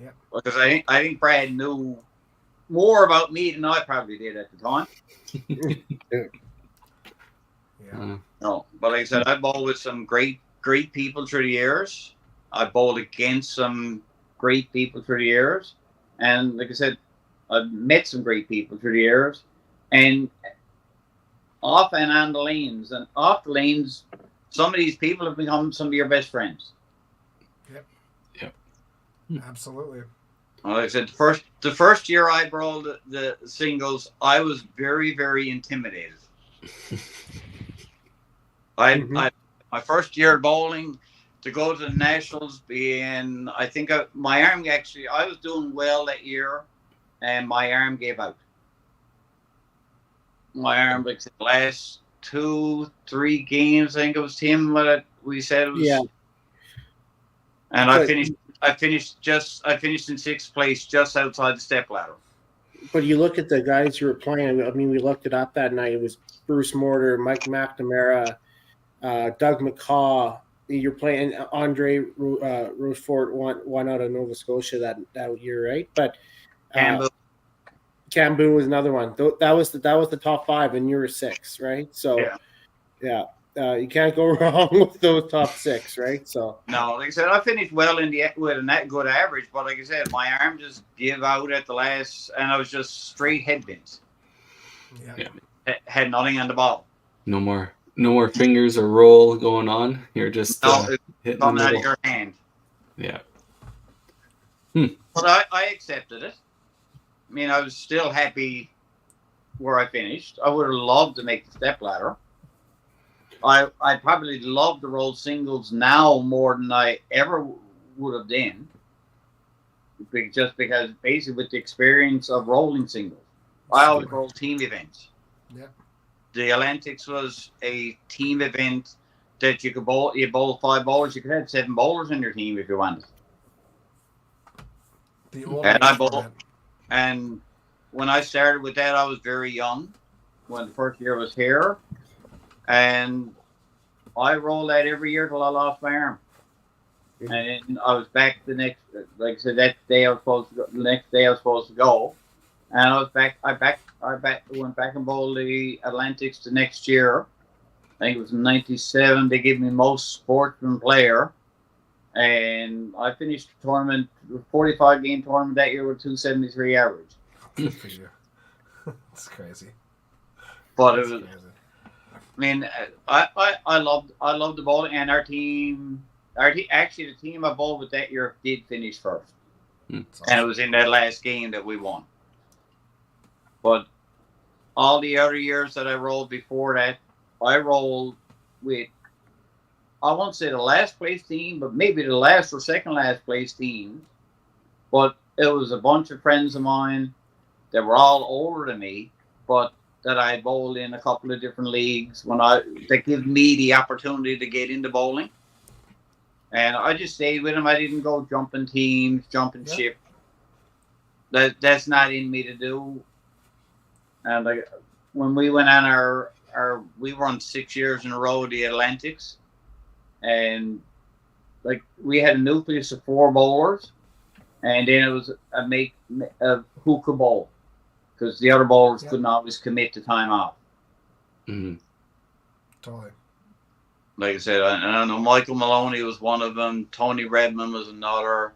S2: Yeah.
S5: Because I think Brad knew more about me than I probably did at the time.
S2: Yeah.
S5: No, but like I said, I bowled with some great people through the years. I bowled against some great people through the years, and like I said, I've met some great people through the years, and off and on the lanes, and off the lanes, some of these people have become some of your best friends.
S2: Absolutely.
S5: Like I said, the first year I bowled the singles, I was very, very intimidated. My first year bowling, to go to the nationals, being I think my arm actually, I was doing well that year, and my arm gave out. My arm, like the last 2-3 games, I think it was Tim. What we said it was.
S4: Yeah.
S5: And
S4: But-
S5: I finished in 6th place, just outside the step ladder.
S4: But you look at the guys who were playing. I mean, we looked it up that night. It was Bruce Mortar, Mike McNamara, Doug McCaw. You're playing Andre Rochefort won out of Nova Scotia that year, right? But Camboon was another one. That was the top 5, and you were 6, right? So yeah. You can't go wrong with those top 6, right? So
S5: no, like I said, I finished well with a net good average, but like I said, my arm just gave out at the last, and I was just straight headbinds.
S2: Yeah.
S5: Had nothing on the ball.
S1: No more fingers or roll going on. You're just
S5: It's
S1: hitting the
S5: coming out of
S1: middle.
S5: your hand.
S1: Yeah.
S5: But I accepted it. I mean, I was still happy where I finished. I would have loved to make the step ladder. I probably love to roll singles now more than I ever would have done. Just because basically with the experience of rolling singles. I always rolled team events.
S2: Yeah.
S5: The Atlantics was a team event that you could bowl. You bowl 5 bowlers. You could have 7 bowlers in your team if you wanted.
S2: The old
S5: And I
S2: age
S5: bowled.
S2: format.
S5: And when I started with that, I was very young. When the first year was here, and I rolled that every year till I lost my arm. And I was back the next, like I said, that day I was supposed to go. The next day I was supposed to go, and I was back. I went back and bowled the Atlantics the next year. I think it was in '97. They gave me most sportsman player, and I finished the tournament, 45 game tournament that year with 273 average.
S2: Good for you. It's crazy.
S5: But
S2: That's
S5: it was,
S2: crazy.
S5: mean, I loved the bowling, and actually the team I bowled with that year did finish first, and it was in that last game that we won. But all the other years that I rolled before that, I rolled with, I won't say the last place team, but maybe the last or second last place team. But it was a bunch of friends of mine that were all older than me, but that I bowled in a couple of different leagues that gave me the opportunity to get into bowling. And I just stayed with them. I didn't go jumping teams, jumping ship. That's not in me to do. And like when we went on we won 6 years in a row the Atlantics, and like we had a nucleus of 4 bowlers, and then it was who could bowl, because the other bowlers couldn't always commit to time off.
S1: Mm-hmm.
S2: Totally.
S5: Like I said, I know Michael Maloney was one of them. Tony Redmond was another.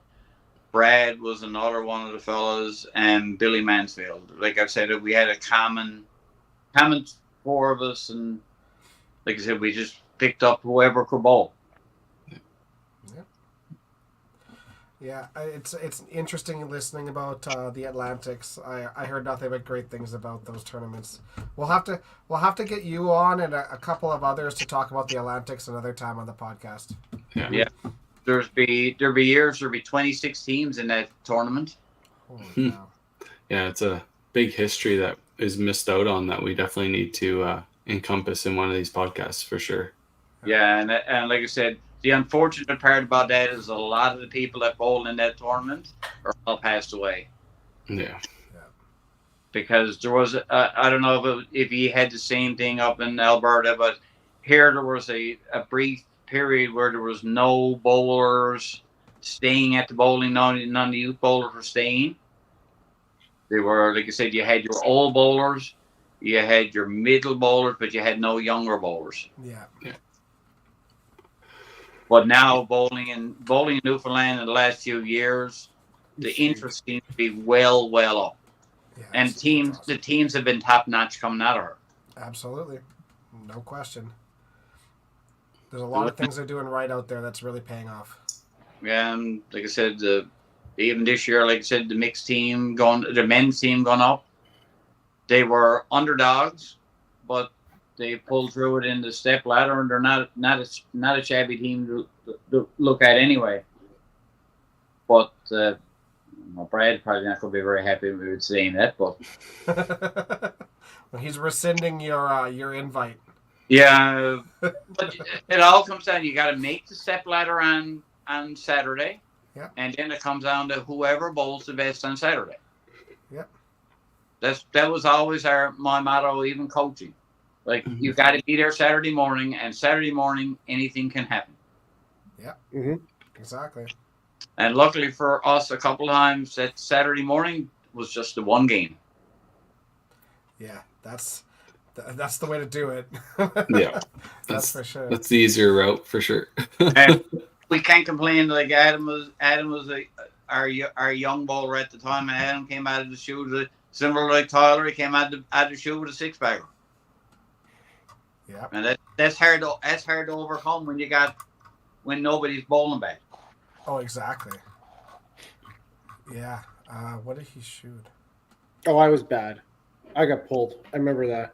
S5: Brad was another one of the fellas, and Billy Mansfield. Like I said, we had a common 4 of us, and like I said, we just picked up whoever could bowl.
S2: Yeah, it's interesting listening about the Atlantics. I heard nothing but great things about those tournaments. We'll have to get you on and a couple of others to talk about the Atlantics another time on the podcast.
S5: Yeah. There'll be years, there'll be 26 teams in that tournament.
S2: Holy cow.
S1: Yeah, it's a big history that is missed out on that we definitely need to encompass in one of these podcasts for sure.
S5: Yeah, and like I said, the unfortunate part about that is a lot of the people that bowled in that tournament are all passed away.
S1: Yeah.
S5: Because there was, I don't know if you had the same thing up in Alberta, but here there was a brief period where there was no bowlers staying at the bowling. None of the youth bowlers were staying. They were, like I said, you had your old bowlers, you had your middle bowlers, but you had no younger bowlers.
S2: Yeah.
S5: But now bowling in Newfoundland in the last few years, the interest seems to be well up.
S2: Yeah,
S5: and the teams have been top notch coming out of her.
S2: Absolutely, no question. There's a lot of things they're doing right out there that's really paying off.
S5: Yeah, and like I said, even this year, like I said, the mixed team the men's team gone up. They were underdogs, but they pulled through it in the step ladder, and they're not a shabby team to look at anyway. But Brad probably not going to be very happy with saying that, but
S2: well, he's rescinding your invite.
S5: Yeah, but it all comes down. You got to make the step ladder on Saturday, and then it comes down to whoever bowls the best on Saturday.
S2: Yeah,
S5: that was always my motto, even coaching. Like you got to be there Saturday morning, and Saturday morning anything can happen.
S2: Yeah, exactly.
S5: And luckily for us, a couple of times that Saturday morning was just the one game.
S2: Yeah, that's the way to do it.
S1: Yeah,
S2: that's for sure.
S1: That's the easier route for sure.
S5: And we can't complain. Like Adam was our young bowler at the time, and Adam came out of the shoe similar like Tyler. He came out of the shoe with a 6-bagger.
S2: Yeah,
S5: and that's hard to overcome when nobody's bowling back.
S2: Oh, exactly. Yeah. What did he shoot?
S4: Oh, I was bad. I got pulled. I remember that.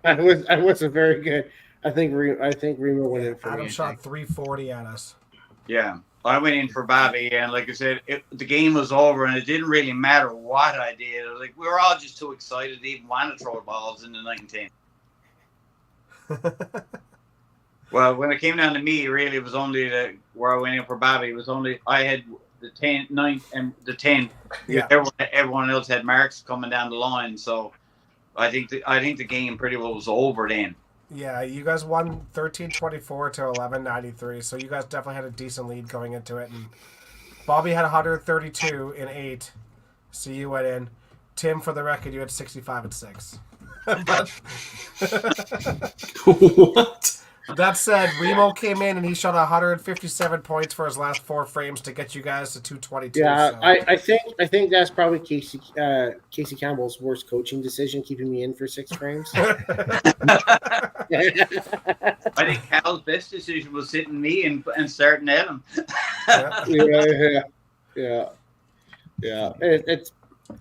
S4: I wasn't very good. I think Remo went in for
S2: Adam
S4: me.
S2: shot 340 at us.
S5: Yeah, I went in for Bobby, and like I said, the game was over, and it didn't really matter what I did. Like we were all just too excited to even want to throw balls in the 19. Well, when it came down to me, really, it was only where I went in for Bobby. It was only I had the 10, 9, and the 10.
S2: Yeah.
S5: Everyone else had marks coming down the line, so I think the game pretty well was over then.
S2: Yeah, you guys won 13-24 to 11-93, so you guys definitely had a decent lead going into it. And Bobby had 132 in 8, so you went in. Tim, for the record, you had 65-6. But
S1: What?
S2: that said, Remo came in and he shot 157 points for his last 4 frames to get you guys to 222.
S4: Yeah,
S2: so.
S4: I think that's probably Casey Campbell's worst coaching decision, keeping me in for 6 frames.
S5: I think Cal's best decision was sitting me and starting Adam.
S2: Yeah.
S4: Yeah.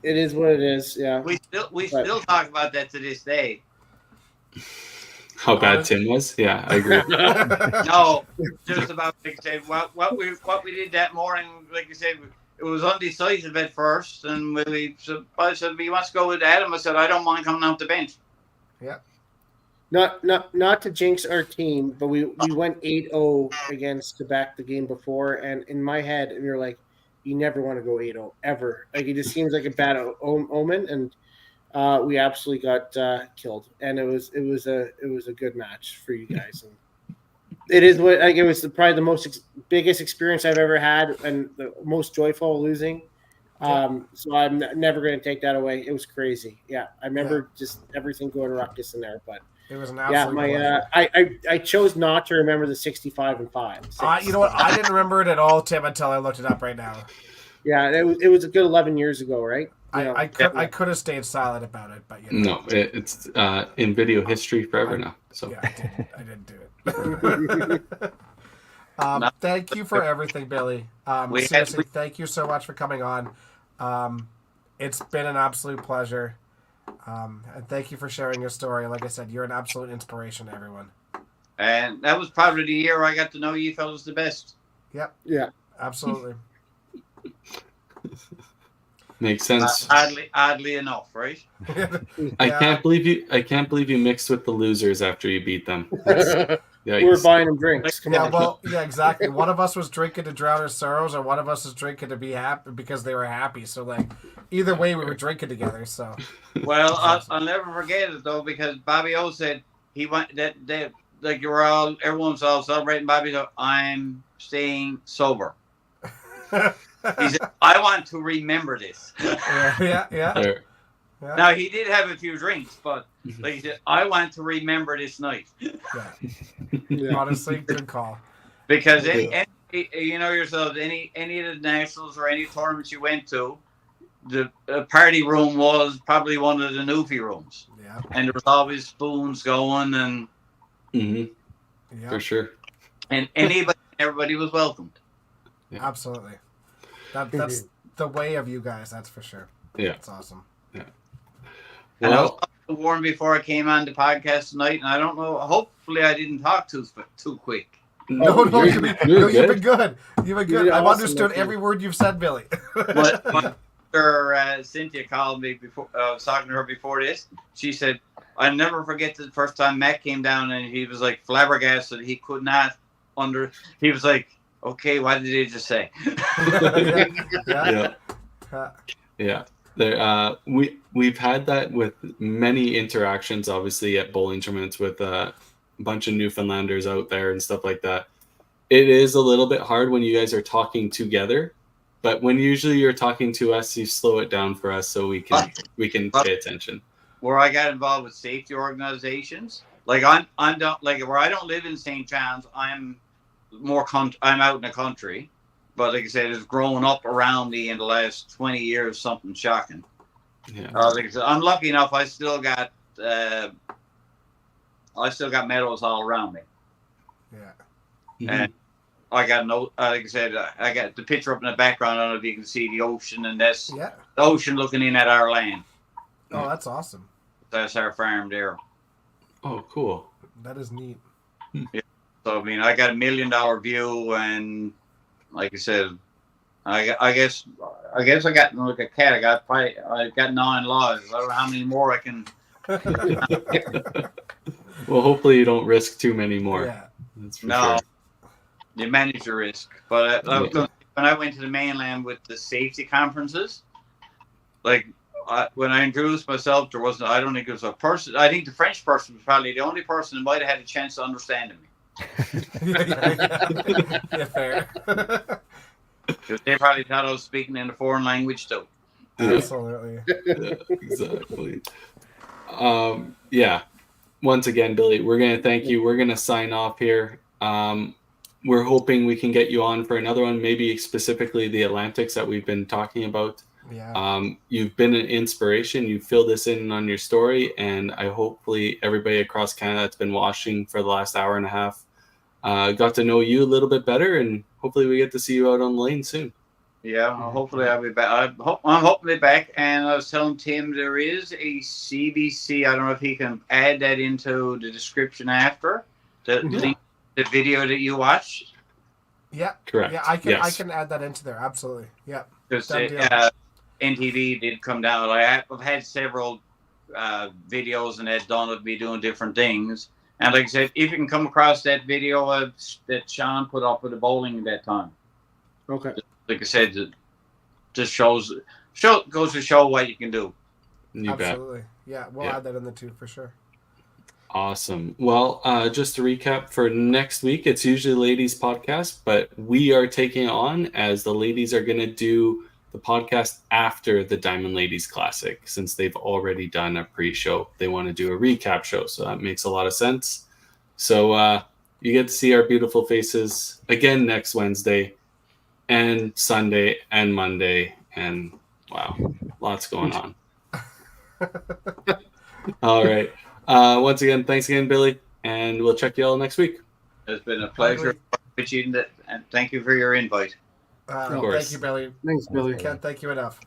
S4: It is what it is. Yeah.
S5: We still talk about that to this day.
S1: How bad Tim was? Yeah, I agree.
S5: No, just about like I said, what we did that morning. Like I said, it was undecisive at first, and I said, "We want to go with Adam." I said, "I don't mind coming off the bench."
S2: Yeah.
S4: Not to jinx our team, but we went 8-0 against Quebec the game before, and in my head, and you're like, you never want to go 8-0 ever. Like, it just seems like a bad omen, and we absolutely got killed. And it was a good match for you guys. And it is what it was probably the most biggest experience I've ever had, and the most joyful losing. So I'm never going to take that away. It was crazy. Yeah, I remember just everything going ruckus in there, but.
S2: It was an absolute pleasure.
S4: I chose not to remember the 65-5.
S2: You know what? I didn't remember it at all, Tim, until I looked it up right now.
S4: Yeah, it was a good 11 years ago, right?
S2: I could have stayed silent about it, but
S1: No, it's in video history forever now. So
S2: yeah, I didn't do it. Thank you for everything, Billy. Seriously, thank you so much for coming on. It's been an absolute pleasure. And thank you for sharing your story. Like I said, you're an absolute inspiration to everyone.
S5: And that was probably the year I got to know you fellas the best.
S2: Yep.
S4: Yeah.
S2: Absolutely.
S1: makes sense.
S5: Oddly enough, right?
S1: I can't believe you mixed with the losers after you beat them.
S4: We were buying them drinks. Come on.
S2: Well, yeah, exactly. One of us was drinking to drown our sorrows, or one of us was drinking to be happy because they were happy. So, like, either way, we were drinking together. So,
S5: well, I'll never forget it though, because Bobby O said he went that like everyone's all celebrating. Bobby said, "I'm staying sober." He said, "I want to remember this."
S2: Yeah.
S5: Now he did have a few drinks, but like he said, "I want to remember this night."
S2: Yeah. Honestly, good call.
S5: Because any you know yourselves, any of the nationals or any tournaments you went to, the party room was probably one of the newfie rooms.
S2: Yeah.
S5: And there was always spoons going, and
S1: for sure.
S5: And everybody was welcomed.
S2: Yeah. Absolutely. That's the way of you guys. That's for sure.
S1: Yeah.
S2: That's awesome.
S1: Yeah.
S5: And I was warned before I came on the podcast tonight, and I don't know. Hopefully, I didn't talk too quick.
S2: No, you've been good. You've been good. I've
S4: awesome,
S2: understood every word you've said, Billy.
S5: But Cynthia called me before. I was talking to her before this. She said, "I never forget the first time Matt came down, and he was like flabbergasted. He could not He was like, okay, what did he just say?"
S1: Yeah. There, we've had that with many interactions, obviously at bowling tournaments with a bunch of Newfoundlanders out there and stuff like that. It is a little bit hard when you guys are talking together, but when usually you're talking to us, you slow it down for us so we can pay attention.
S5: Where I got involved with safety organizations, like I'm like where I don't live in St. John's, I'm out in the country. But like I said, it's grown up around me in the last 20 years, something shocking.
S1: Yeah.
S5: Like I said, I'm lucky enough. I still got meadows all around me.
S2: Yeah.
S5: And I got like I said, I got the picture up in the background. I don't know if you can see the ocean, and that's the ocean looking in at our land.
S2: Oh, that's awesome.
S5: That's our farm there.
S1: Oh, cool.
S2: That is neat.
S5: Yeah. So I mean, I got $1 million view, and like I said, I guess I got like a cat. I got 9 laws. I don't know how many more I can.
S1: Well, hopefully you don't risk too many more.
S2: Yeah.
S1: That's for sure.
S5: You manage the risk. But when I went to the mainland with the safety conferences, like when I introduced myself, there wasn't. I don't think there was a person. I think the French person was probably the only person who might have had a chance to understand me.
S2: Yeah, fair.
S5: Because they probably thought I was speaking in a foreign language too.
S2: Absolutely.
S1: Yeah, exactly. Yeah. Once again, Billy, we're going to thank you. We're going to sign off here. We're hoping we can get you on for another one, maybe specifically the Atlantics that we've been talking about.
S2: Yeah.
S1: You've been an inspiration. You filled this in on your story, and I hopefully everybody across Canada that's been watching for the last hour and a half got to know you a little bit better, and hopefully we get to see you out on the lane soon.
S5: Yeah, hopefully I'll be back. I'm hoping to be back. And I was telling Tim there is a CBC. I don't know if he can add that into the description after the video that you watched.
S2: Yeah.
S1: Correct.
S2: Yeah, I can
S1: Yes.
S2: I can add that into there. Absolutely. Yeah.
S5: Because
S2: Done deal.
S5: NTV did come down. Like, I've had several videos and that done of me doing different things. And like I said, if you can come across that video that Sean put up with the bowling at that time,
S4: Okay.
S5: like I said, it just goes to show what you can do.
S1: You bet.
S2: Absolutely. Yeah, we'll
S1: Yeah.
S2: add that in the two for sure.
S1: Awesome. Well, just to recap for next week, it's usually ladies podcast, but we are taking it on as the ladies are going to do the podcast after the Diamond Ladies Classic, since they've already done a pre-show. They want to do a recap show, so that makes a lot of sense. So you get to see our beautiful faces again next Wednesday and Sunday and Monday, and wow, lots going on. All right. Once again, thanks again, Billy, and we'll check you all next week.
S5: It's been a pleasure with you, and thank you for your invite.
S1: Of course.
S2: Thank you, Billy.
S4: Thanks, Billy.
S2: Can't thank you enough.